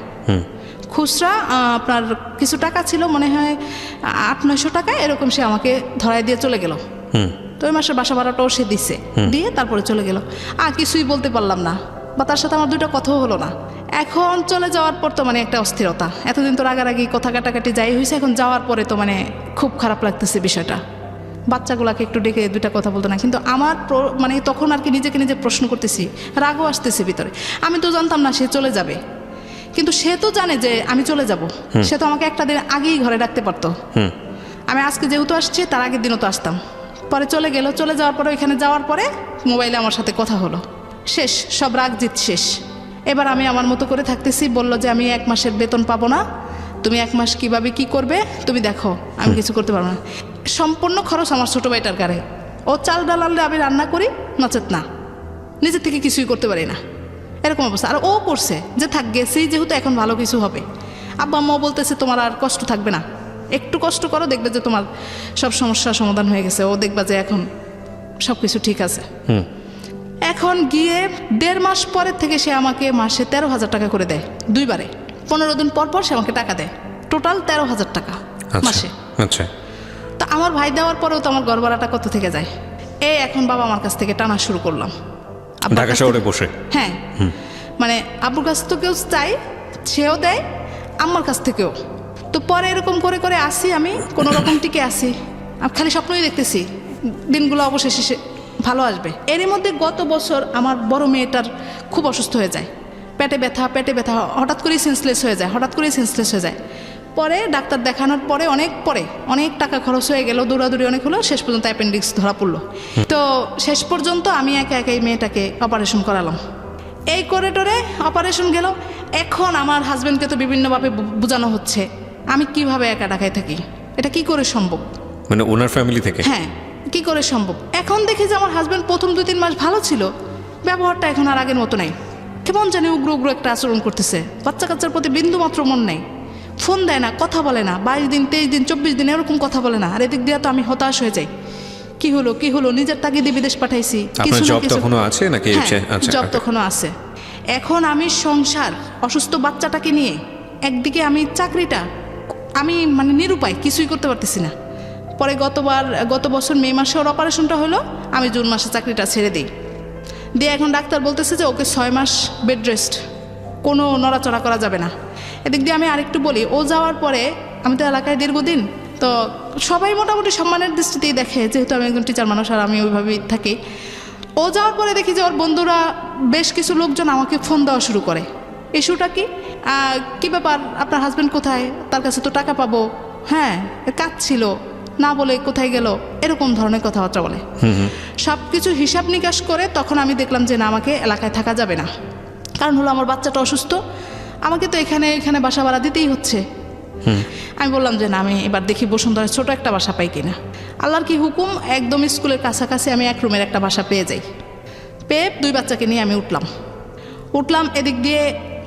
খুচরা আপনার কিছু টাকা ছিল, মনে হয় 800-900 টাকা এরকম, সে আমাকে ধরায় দিয়ে চলে গেল। তো ওই মাসের বাসা ভাড়াটাও সে দিছে, দিয়ে তারপরে চলে গেল। আর কিছুই বলতে পারলাম না, বা তার সাথে আমার 2টা কথাও হলো না। এখন চলে যাওয়ার পর তো মানে একটা অস্থিরতা, এতদিন তো রাগারাগি কথা কাটাকাটি যাই হয়েছে, এখন যাওয়ার পরে তো মানে খুব খারাপ লাগতেছে বিষয়টা। বাচ্চাগুলোকে একটু ডেকে 2টা কথা বলতো না, কিন্তু আমার মানে তখন আর কি নিজেকে নিজে প্রশ্ন করতেছি, রাগও আসতেছে ভিতরে। আমি তো জানতাম না সে চলে যাবে, কিন্তু সে তো জানে যে আমি চলে যাব। সে তো আমাকে একটা দিন আগেই ঘরে রাখতে পারতো। আমি আজকে যেহেতু আসছি, তার আগের দিনও তো আসতাম। পরে চলে গেল, চলে যাওয়ার পরে ওইখানে যাওয়ার পরে মোবাইলে আমার সাথে কথা হলো, শেষ, সব রাগ জিত শেষ। এবার আমি আমার মতো করে থাকতেছি। বলল যে আমি 1 মাসের বেতন পাবো না, তুমি 1 মাস কিভাবে কি করবে তুমি দেখো, আমি কিছু করতে পারবো না। সম্পূর্ণ খরচ আমার ছোটো ভাইটার গাড়ে। ও চাল ডাল আনলে আমি রান্না করি, নচেত না, নিজের থেকে কিছুই করতে পারি না, এরকম অবস্থা। আর ও করছে যে থাক গেছেই যেহেতু, এখন ভালো কিছু হবে। আব্বা আম্মাও বলতেছে তোমার আর কষ্ট থাকবে না, একটু কষ্ট করো, দেখবে যে তোমার সব সমস্যার সমাধান হয়ে গেছে। ও দেখবা যে এখন সব কিছু ঠিক আছে। এখন গিয়ে 1.5 মাস পরের থেকে সে আমাকে মাসে 13 হাজার টাকা করে দেয়, 2 বারে। 15 দিন পর পর সে আমাকে টাকা দেয়, টোটাল 13 হাজার টাকা মাসে। আচ্ছা, তা আমার ভাই দেওয়ার পরেও তো আমার ঘর ভাড়াটা কত থেকে যায়। এখন বাবা আমার কাছ থেকে টানা শুরু করলাম, আব্বার ঢাকা কাছ শহরে থেকে- বসে? হ্যাঁ, মানে আব্বুর কাছ থেকেও চাই, সেও দেয়, আম্মার কাছ থেকেও। তো পরে এরকম করে করে আসি, আমি কোনো রকম টিকে আসি, আমি খালি স্বপ্নই দেখতেছি দিনগুলো অবশেষে ভালো আসবে। এরই মধ্যে গত বছর আমার বড় মেয়েটার খুব অসুস্থ হয়ে যায়, পেটে ব্যথা, হঠাৎ করেই সেন্সলেস হয়ে যায়। পরে ডাক্তার দেখানোর পরে অনেক টাকা খরচ হয়ে গেল, দৌড়াদৌড়ি অনেক হলো, শেষ পর্যন্ত অ্যাপেন্ডিক্স ধরা পড়লো। তো শেষ পর্যন্ত আমি একা এই মেয়েটাকে অপারেশন করালাম। এই করিডোরে অপারেশন গেল। এখন আমার হাজব্যান্ডকে তো বিভিন্নভাবে বোঝানো হচ্ছে আমি কিভাবে একা ঢাকায় থাকি, এটা কি করে সম্ভব, মানে ওনার ফ্যামিলি থেকে? হ্যাঁ, কি করে সম্ভব। এখন দেখি যে আমার হাজব্যান্ড প্রথম 2-3 মাস ভালো ছিল, ব্যবহারটা এখন আর আগের মতো নাই, কেমন জানি উগ্র একটা আচরণ করতেছে। বাচ্চা কাচ্চার প্রতি বিন্দু মাত্র মন নেই, ফোন দেয় না, কথা বলে না, 22 দিন 23 দিন 24 দিন এরকম কথা বলে না। আর এদিক দিয়ে তো আমি হতাশ হয়ে যাই, কি হলো, নিজের তাগিদে বিদেশ পাঠাইছি। আপনার জব তখনও আছে নাকি? আচ্ছা, জব তখনও আছে। এখন আমি সংসার, অসুস্থ বাচ্চাটাকে নিয়ে, একদিকে আমি চাকরিটা, আমি মানে নিরুপায়, কিছুই করতে পারতেছি না। পরে গত বছর মে মাসে ওর অপারেশনটা হলো, আমি জুন মাসে চাকরিটা ছেড়ে দিই। দিয়ে এখন ডাক্তার বলতেছে যে ওকে 6 মাস বেড রেস্ট, কোনো নড়াচড়া করা যাবে না। এদিক দিয়ে আমি আরেকটু বলি, ও যাওয়ার পরে আমি তো এলাকায় দীর্ঘদিন, তো সবাই মোটামুটি সম্মানের দৃষ্টিতেই দেখে, যেহেতু আমি একজন টিচার মানুষ আর আমি ওইভাবেই থাকি। ও যাওয়ার পরে দেখি যে ওর বন্ধুরা বেশ কিছু লোকজন আমাকে ফোন দেওয়া শুরু করে। ইস্যুটা কি ব্যাপার, আপনার হাজব্যান্ড কোথায়, তার কাছে তো টাকা পাবো, হ্যাঁ কাজ ছিল, না বলে কোথায় গেল, এরকম ধরনের কথাবার্তা বলে। সব কিছু হিসাব নিকাশ করে তখন আমি দেখলাম যে না, আমাকে এলাকায় থাকা যাবে না, কারণ হলো আমার বাচ্চাটা অসুস্থ, আমাকে তো এখানে বাসা ভাড়া দিতেই হচ্ছে। আমি বললাম যে না, আমি এবার দেখি বসুন্ধরায় ছোট একটা বাসা পাই কিনা। আল্লাহর কি হুকুম, একদম স্কুলের কাছাকাছি আমি 1 রুমের একটা বাসা পেয়ে যাই। পেয়ে 2 বাচ্চাকে নিয়ে আমি উঠলাম। এদিক দিয়ে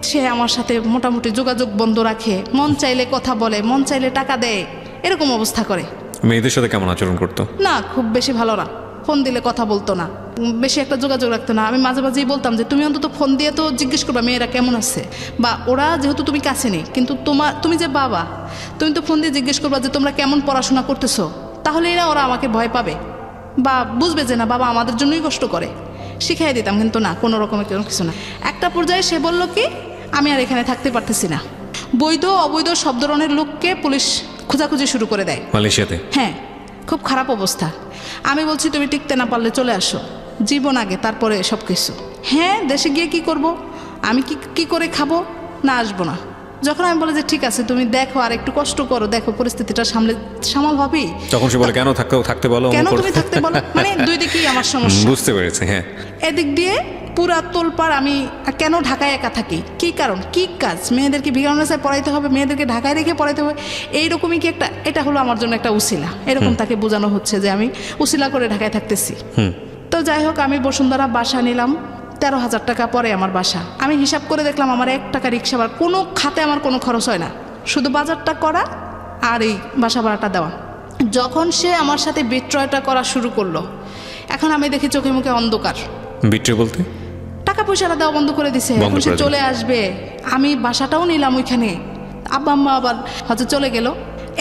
সে আমার সাথে মোটামুটি যোগাযোগ বন্ধ রাখে, মন চাইলে কথা বলে, মন চাইলে টাকা দেয়, এরকম অবস্থা করে। মেয়েদের সাথে কেমন আচরণ করতো? না, খুব বেশি ভালো না, ফোন দিলে কথা বলতো না, বেশি একটা যোগাযোগ রাখতো না। আমি মাঝে মাঝেই বলতাম যে তুমি অন্তত ফোন দিয়ে তো জিজ্ঞেস করবা মেয়েরা কেমন আছে, বা ওরা যেহেতু তুমি কাছে নেই, কিন্তু তুমি যে বাবা, তুমি তো ফোন দিয়ে জিজ্ঞেস করবা যে তোমরা কেমন পড়াশোনা করতেছো, তাহলে ওরা আমাকে ভয় পাবে। বা বুঝবে যে না বাবা আমাদের জন্যই কষ্ট করে, শিখিয়ে দিতাম, কিন্তু না, কোনো রকমের কোনো কিছু না। একটা পর্যায়ে সে বলল কি আমি আর এখানে থাকতে পারতেছি না। বৈধ অবৈধ সব ধরনের লোককে পুলিশ খোঁজাখুঁজি শুরু করে দেয় মালয়েশিয়াতে। হ্যাঁ, খুব খারাপ অবস্থা। আমি বলছি তুমি টিকতে না পারলে চলে আসো, জীবন আগে তারপরে সব কিছু। হ্যাঁ, দেশে গিয়ে কি করব, আমি কি করে খাবো, না আসবো না। যখন আমি বলি যে ঠিক আছে তুমি দেখো আর একটু কষ্ট করো, দেখো পরিস্থিতিটা সামাল হবেই, তখন সে বলে কেন থাকতে বলো, কেন তুমি থাকতে বলো, মানে দুই দিকেই আমার সমস্যা। বুঝতে পেরেছি। হ্যাঁ, এদিক দিয়ে পুরা তোলপাড়, আমি কেন ঢাকায় একা থাকি, কি কারণ, কি কাজ, মেয়েদেরকে ভিগারনেসে পড়াইতে হবে, মেয়েদেরকে ঢাকায় রেখে পড়াইতে হবে, এইরকমই কি একটা, এটা হলো আমার জন্য একটা উসিলা, এরকম তাকে বোঝানো হচ্ছে যে আমি উসিলা করে ঢাকায় থাকতেছি। তো যাই হোক, আমি বসুন্ধরা বাসা নিলাম, 13,000 টাকা পরে আমার বাসা। আমি হিসাব করে দেখলাম আমার 1 টাকা রিক্সা ভাড়া, কোনো খাতে আমার কোনো খরচ হয় না, শুধু বাজারটা করা আর এই বাসা ভাড়াটা দেওয়া। যখন সে আমার সাথে বিক্রয়টা করা শুরু করলো, এখন আমি দেখি চোখে মুখে অন্ধকার। বিক্রি বলতে টাকা পয়সাটা দেওয়া বন্ধ করে দিছে, এখন সে চলে আসবে। আমি বাসাটাও নিলাম ওইখানে, আব্বা আম্মা আবার হয়তো চলে গেল।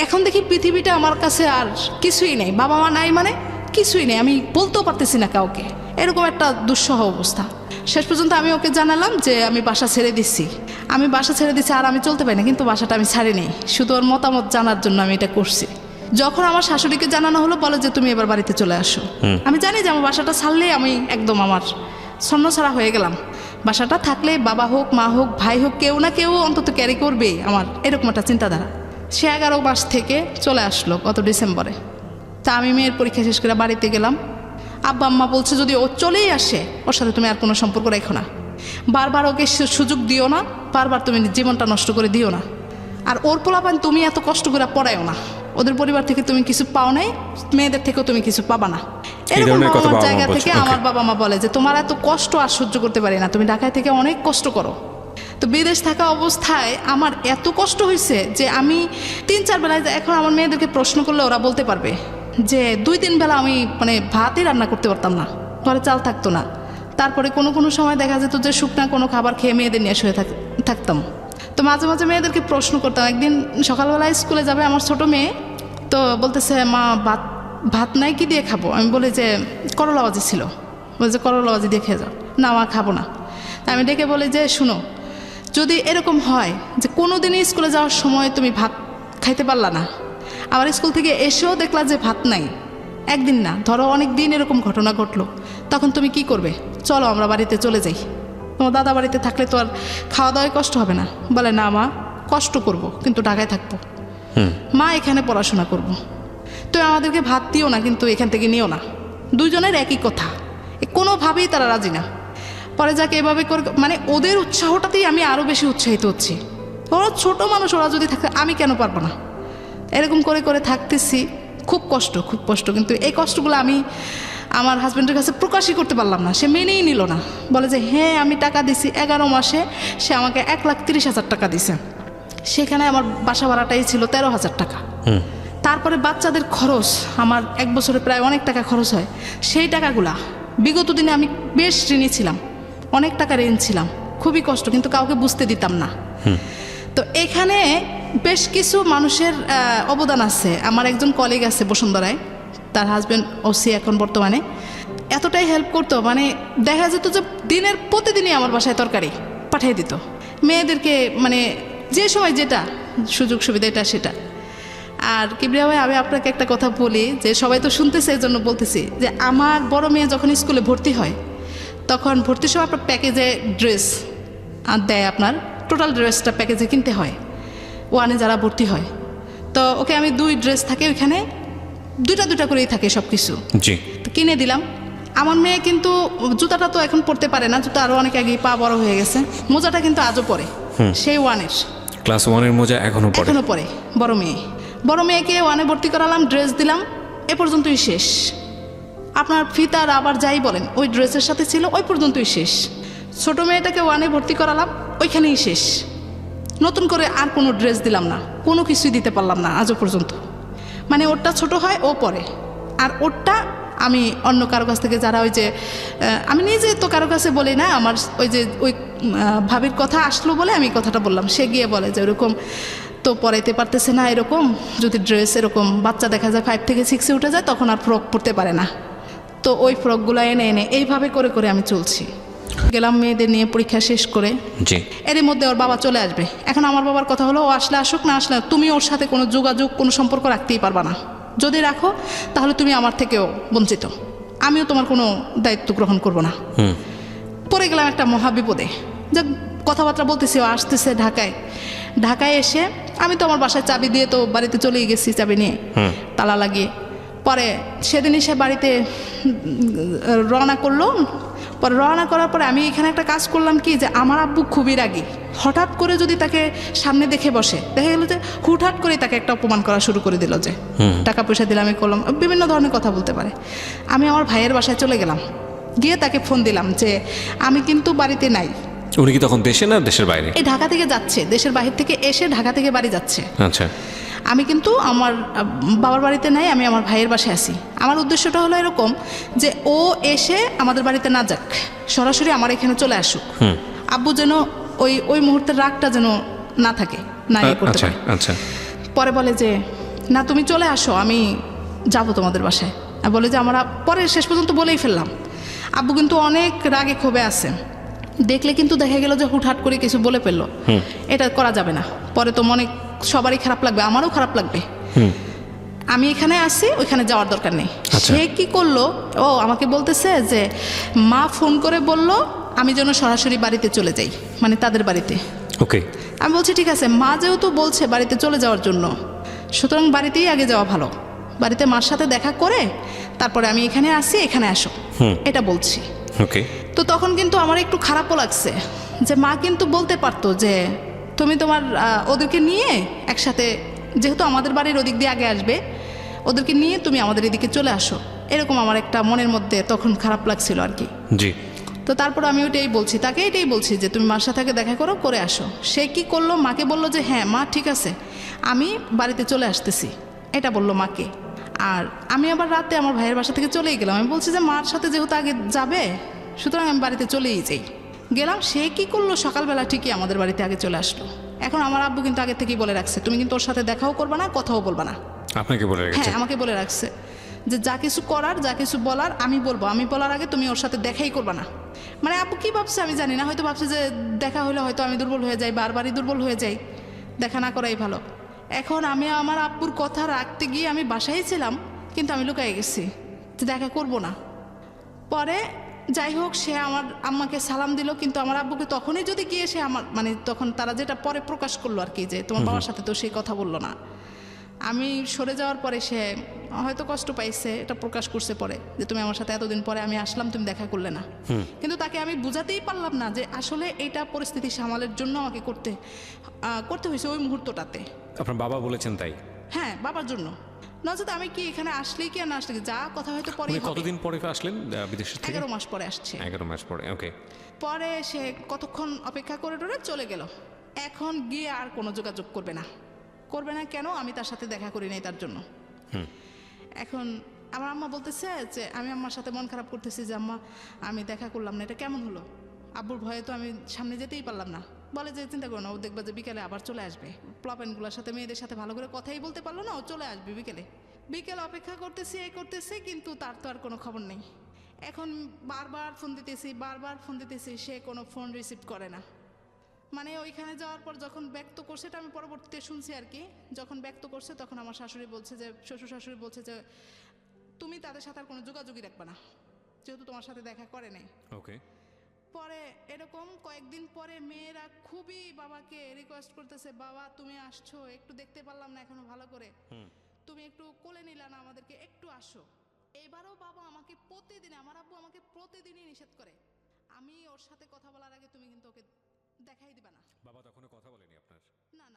এখন দেখি পৃথিবীটা আমার কাছে আর কিছুই নেই, বাবা মা নাই, মানে কিছুই নেই, আমি বলতেও পারতেছি না কাউকে, এরকম একটা দুঃসহ অবস্থা। শেষ পর্যন্ত আমি ওকে জানালাম যে আমি বাসা ছেড়ে দিচ্ছি, আর আমি চলতে পারি না, কিন্তু বাসাটা আমি ছাড়িনি, শুধু ওর মতামত জানার জন্য আমি এটা করছি। যখন আমার শাশুড়িকে জানানো হলো, বলে যে তুমি এবার বাড়িতে চলে আসো। আমি জানি যে আমার বাসাটা ছাড়লেই আমি একদম আমার ছন্নছাড়া হয়ে গেলাম। বাসাটা থাকলে বাবা হোক, মা হোক, ভাই হোক, কেউ না কেউ অন্তত ক্যারি করবে, আমার এরকম একটা চিন্তাধারা। সে 11 মাস থেকে চলে আসলো গত ডিসেম্বরে। তা আমি মেয়ের পরীক্ষা শেষ করে বাড়িতে গেলাম। আব্বা আম্মা বলছে যদি ও চলেই আসে, ওর সাথে তুমি আর কোনো সম্পর্ক রেখো না, বারবার ওকে সুযোগ দিও না, বারবার তুমি জীবনটা নষ্ট করে দিও না। আর ওর পোলাপান তুমি এত কষ্ট করে পড়ায়ও না, ওদের পরিবার থেকে তুমি কিছু পাও নাই, মেয়েদের থেকেও তুমি কিছু পাবা না। এরকম আমার জায়গা থেকে আমার বাবা মা বলে যে তোমার এত কষ্ট আর সহ্য করতে পারি না, তুমি ঢাকায় থেকে অনেক কষ্ট করো। তো বিদেশ থাকা অবস্থায় আমার এত কষ্ট হয়েছে যে আমি 3-4 বেলায়, এখন আমার মেয়েদেরকে প্রশ্ন করলে ওরা বলতে পারবে যে 2-3 বেলা আমি মানে ভাতই রান্না করতে পারতাম না, ঘরে চাল থাকতো না। তারপরে কোনো সময় দেখা যেত যে শুকনা কোনো খাবার খেয়ে মেয়েদের নিয়ে শুয়ে থাকতাম। তো মাঝে মাঝে মেয়েদেরকে প্রশ্ন করতাম। একদিন সকালবেলায় স্কুলে যাবে আমার ছোট মেয়ে, তো বলতেছে মা ভাত নাই, কি দিয়ে খাবো? আমি বলি যে করলা ভাজি ছিল, বলছে করলা ভাজি দিয়ে খেয়ে যাও। না মা খাবো না। আমি ডেকে বলি যে শুনো, যদি এরকম হয় যে কোনো দিনই স্কুলে যাওয়ার সময় তুমি ভাত খাইতে পারলা না, আবার স্কুল থেকে এসেও দেখলা যে ভাত নাই, একদিন না ধরো অনেক দিন এরকম ঘটনা ঘটলো, তখন তুমি কি করবে? চলো আমরা বাড়িতে চলে যাই, তোমার দাদা বাড়িতে থাকলে তো আর খাওয়া দাওয়ায় কষ্ট হবে না। বলে না মা, কষ্ট করব কিন্তু ঢাকায় থাকবো, মা এখানে পড়াশোনা করব। তো আমাদেরকে ভাত দিও না, কিন্তু এখান থেকে নিও না। দুইজনের একই কথা, কোনোভাবেই তারা রাজি না। পরে যাকে এভাবে করে, মানে ওদের উৎসাহটাতেই আমি আরও বেশি উৎসাহিত হচ্ছি। ওরা ছোট মানুষ, ওরা যদি থাকে আমি কেন পারবো না? এরকম করে করে থাকতেছি, খুব কষ্ট। কিন্তু এই কষ্টগুলো আমি আমার হাজব্যান্ডের কাছে প্রকাশই করতে পারলাম না। সে মেনেই নিল না, বলে যে হ্যাঁ আমি টাকা দিছি, 11 মাসে সে আমাকে 1,30,000 টাকা দিছে। সেখানে আমার বাসা ভাড়াটাই ছিল 13,000 টাকা। তারপরে বাচ্চাদের খরচ, আমার 1 বছরে প্রায় অনেক টাকা খরচ হয়। সেই টাকাগুলা বিগত দিনে আমি বেশ ঋণী ছিলাম, অনেক টাকা ঋণ ছিলাম, খুবই কষ্ট, কিন্তু কাউকে বুঝতে দিতাম না। তো এখানে বেশ কিছু মানুষের অবদান আছে। আমার একজন কলিগ আছে বসুন্ধরায়, তার হাজব্যান্ড ওসি এখন বর্তমানে, এতটাই হেল্প করতো, মানে দেখা যেত যে দিনের প্রতিদিনই আমার বাসায় তরকারি পাঠিয়ে দিত মেয়েদেরকে, মানে যে সময় যেটা সুযোগ সুবিধা এটা সেটা। আর কিবরিয়া ভাই, আমি আপনাকে একটা কথা বলি, যে সবাই তো শুনতেছে, এই জন্য বলতেছি যে আমার বড় মেয়ে যখন স্কুলে ভর্তি হয়, তখন ভর্তির সময় আপনার প্যাকেজে ড্রেস দেয়, আপনার টোটাল ড্রেসটা প্যাকেজে কিনতে হয় 1-এ যারা ভর্তি হয়। তো ওকে আমি 2 ড্রেস থাকে ওইখানে, 2টা করেই থাকে সব কিছু, জি, তো কিনে দিলাম। আমার মেয়ে কিন্তু জুতাটা তো এখন পরতে পারে না, জুতা আরও অনেক আগেই পা বড় হয়ে গেছে, মোজাটা কিন্তু আজও পরে, সেই 1-এর ক্লাস 1-এর মোজা এখনো পরে। বড় মেয়েকে 1-এ ভর্তি করালাম, ড্রেস দিলাম, এ পর্যন্তই শেষ। আপনার ফিতার আবার যাই বলেন, ওই ড্রেসের সাথে ছিল, ওই পর্যন্তই শেষ। ছোট মেয়েটাকে 1-এ ভর্তি করালাম, ওইখানেই শেষ। নতুন করে আর কোনো ড্রেস দিলাম না, কোনো কিছুই দিতে পারলাম না আজও পর্যন্ত। মানে ওরটা ছোট হয়, ও পরে, আর ওরটা আমি অন্য কারো কাছ থেকে, যারা ওই যে আমি নিজে তো কারো কাছে বলি না, আমার ওই ভাবির কথা আসলো বলে আমি কথাটা বললাম। সে গিয়ে বলে যে ওরকম তো পরাইতে পারতেছে না, এরকম যদি ড্রেস এরকম বাচ্চা দেখা যায় 5 থেকে 6-এ উঠে যায়, তখন আর ফ্রক পরতে পারে না। তো ওই ফ্রকগুলো এনে এনে এইভাবে করে করে আমি চলছি। গেলাম মেয়েদের নিয়ে পরীক্ষা শেষ করে, জি এরই মধ্যে ওর বাবা চলে আসবে। এখন আমার বাবার কথা হলো, ও আসলে আসুক, না আসলে তুমি ওর সাথে কোনো যোগাযোগ কোনো সম্পর্ক রাখতেই পারবা না। যদি রাখো তাহলে তুমি আমার থেকেও বঞ্চিত, আমিও তোমার কোনো দায়িত্ব গ্রহণ করব না। পড়ে গেলাম একটা মহা বিপদে। যে কথাবার্তা বলতেছি, ও আসতেছে ঢাকায় এসে আমি তো আমার বাসায় চাবি দিয়ে তো বাড়িতে চলেই গেছি, চাবি নিয়ে তালা লাগিয়ে। পরে সেদিনই সে বাড়িতে রওনা করলো। পরে রওনা করার পরে আমি এখানে একটা কাজ করলাম কি, যে আমার আব্বু খুবই রাগী। হঠাৎ করে যদি তাকে সামনে দেখে বসে, দেখা গেল যে হুটহাট করে তাকে একটা অপমান করা শুরু করে দিল, যে টাকা পয়সা দিলে আমি করলাম, বিভিন্ন ধরনের কথা বলতে পারে। আমি আমার ভাইয়ের বাসায় চলে গেলাম, গিয়ে তাকে ফোন দিলাম যে আমি কিন্তু বাড়িতে নাই। উনি কি তখন দেশে না দেশের বাইরে? এই ঢাকা থেকে যাচ্ছে, দেশের বাহির থেকে এসে ঢাকা থেকে বাড়ি যাচ্ছে। আচ্ছা, আমি কিন্তু আমার বাবার বাড়িতে নাই, আমি আমার ভাইয়ের বাসায় আছি। আমার উদ্দেশ্যটা হলো এরকম যে ও এসে আমাদের বাড়িতে না যাক, সরাসরি আমার এখানে চলে আসুক। আব্বু যেন ওই ওই মুহূর্তের রাগটা যেন না থাকে, না ইয়ে করতে আচ্ছা পারে। আচ্ছা। পরে বলে যে না তুমি চলে আসো, আমি যাব তোমাদের বাসায়। আর বলে যে আমরা পরে শেষ পর্যন্ত বলেই ফেললাম। আব্বু কিন্তু অনেক রাগে ক্ষোভে আছে, দেখলে কিন্তু দেখা গেল যে হুটহাট করে কিছু বলে ফেললো, এটা করা যাবে না। পরে তো মনে সবারই খারাপ লাগবে, আমারও খারাপ লাগবে। আমি এখানে আসি, ওইখানে যাওয়ার দরকার নেই। সে কি করলো, ও আমাকে বলতেছে যে মা ফোন করে বলল আমি যেন সরাসরি বাড়িতে চলে যাই, মানে তাদের বাড়িতে। ওকে, আমি বলছি ঠিক আছে, মা যেহেতু বলছে বাড়িতে চলে যাওয়ার জন্য, সুতরাং বাড়িতেই আগে যাওয়া ভালো। বাড়িতে মার সাথে দেখা করে তারপরে আমি এখানে আসি, এখানে আসো, এটা বলছি। ওকে। তো তখন কিন্তু আমার একটু খারাপও লাগছে যে মা কিন্তু বলতে পারতো যে তুমি তোমার ওদেরকে নিয়ে একসাথে, যেহেতু আমাদের বাড়ির ওদিক দিয়ে আগে আসবে, ওদেরকে নিয়ে তুমি আমাদের এদিকে চলে আসো। এরকম আমার একটা মনের মধ্যে তখন খারাপ লাগছিল আর কি। জি। তো তারপর আমি ওইটাই বলছি, তাকে এটাই বলছি যে তুমি মার সাথে দেখা করো, করে আসো। সে কি করলো, মাকে বললো যে হ্যাঁ মা ঠিক আছে, আমি বাড়িতে চলে আসতেছি, এটা বললো মাকে। আর আমি আবার রাতে আমার ভাইয়ের বাসা থেকে চলেই গেলাম। আমি বলছি যে মার সাথে যেহেতু আগে যাবে, সুতরাং আমি বাড়িতে চলেই যাই। গেলাম, সে কি করলো, সকালবেলা ঠিকই আমাদের বাড়িতে আগে চলে আসলো। এখন আমার আব্বু কিন্তু আগে থেকেই বলে রাখছে তুমি কিন্তু ওর সাথে দেখাও করবা না, কথাও বলবা না। আপনাকে বলে রেখেছে? হ্যাঁ, আমাকে বলে রাখছে যে যা কিছু করার, যা কিছু বলার আমি বলবো, আমি বলার আগে তুমি ওর সাথে দেখাই করবা না। মানে আব্বু কি ভাবছে আমি জানি না, হয়তো ভাবছে যে দেখা হলে হয়তো আমি দুর্বল হয়ে যাই, বারবারই দুর্বল হয়ে যাই, দেখা না করাই ভালো। এখন আমি আমার আব্বুর কথা রাখতে গিয়ে আমি বাসায় ছিলাম, কিন্তু আমি লুকাই গেছি যে দেখা করব না। পরে যাই হোক, সে আমার আম্মাকে সালাম দিল, কিন্তু আমার আব্বুকে তখনই যদি গিয়ে সে আমার, মানে তখন তারা যেটা পরে প্রকাশ করলো আর কি, যে তোমার বাবার সাথে তো সেই কথা বললো না। আমি সরে যাওয়ার পরে সে হয়তো কষ্ট পাইছে, এটা প্রকাশ করছে পরে, যে তুমি আমার সাথে এতদিন পরে আমি আসলাম, তুমি দেখা করলে না। কিন্তু তাকে আমি বুঝাতেই পারলাম না যে আসলে এইটা পরিস্থিতি সামালের জন্য আমাকে করতে হয়েছে ওই মুহূর্তটাতে। আপনার বাবা বলেছেন তাই? হ্যাঁ, বাবার জন্য। নচেত আমি কি এখানে আসলেই কি আর না আসলে কি, যা কথা হয়তো পরে। কতদিন পরে আসলেন বিদেশ থেকে? 11 মাস পরে আসছে। 11 মাস পরে, ওকে। পরে সে কতক্ষণ অপেক্ষা করে টরে চলে গেল। এখন গিয়ে আর কোনো যোগাযোগ করবে না। কেন? আমি তার সাথে দেখা করি নাই তার জন্য। এখন আমার আম্মা বলতেছে যে আমি আম্মার সাথে মন খারাপ করতেছি যে আম্মা আমি দেখা করলাম না, এটা কেমন হলো? আব্বুর ভয়ে তো আমি সামনে যেতেই পারলাম না। বলে যে চিন্তা করো না, ও দেখবা যে বিকেলে আবার চলে আসবে। প্লপেনগুলোর সাথে, মেয়েদের সাথে ভালো করে কথাই বলতে পারলো না, ও চলে আসবে বিকেলে। অপেক্ষা করতেছি, এই করতেছি, কিন্তু তার তো আর কোনো খবর নেই। এখন বারবার ফোন দিতেছি, সে কোনো ফোন রিসিভ করে না। মানে ওইখানে যাওয়ার পর যখন ব্যক্ত করছে, এটা আমি পরবর্তীতে শুনছি আর কি, যখন ব্যক্ত করছে তখন আমার শাশুড়ি বলছে যে, শ্বশুর শাশুড়ি বলছে যে তুমি তাদের সাথে আর কোনো যোগাযোগই রাখবে না, যেহেতু তোমার সাথে দেখা করে নাই। ওকে। পরে এরকম কয়েকদিন পরে মেয়েরা খুবই বাবাকে রিকোয়েস্ট করতেছে, বাবা তুমি আসছো, একটু দেখতে পারলাম না এখনো ভালো করে, তুমি একটু কোলে নিলা না আমাদেরকে, একটু আসো। এবারও বাবা আমাকে প্রতিদিন, আমার আব্বু আমাকে প্রতিদিনই নিষেধ করে, আমি ওর সাথে কথা বলার আগে তুমি কিন্তু ওকে দেখাই দিবা না। বাবা তখনও কথা বলেনি আপনার? না।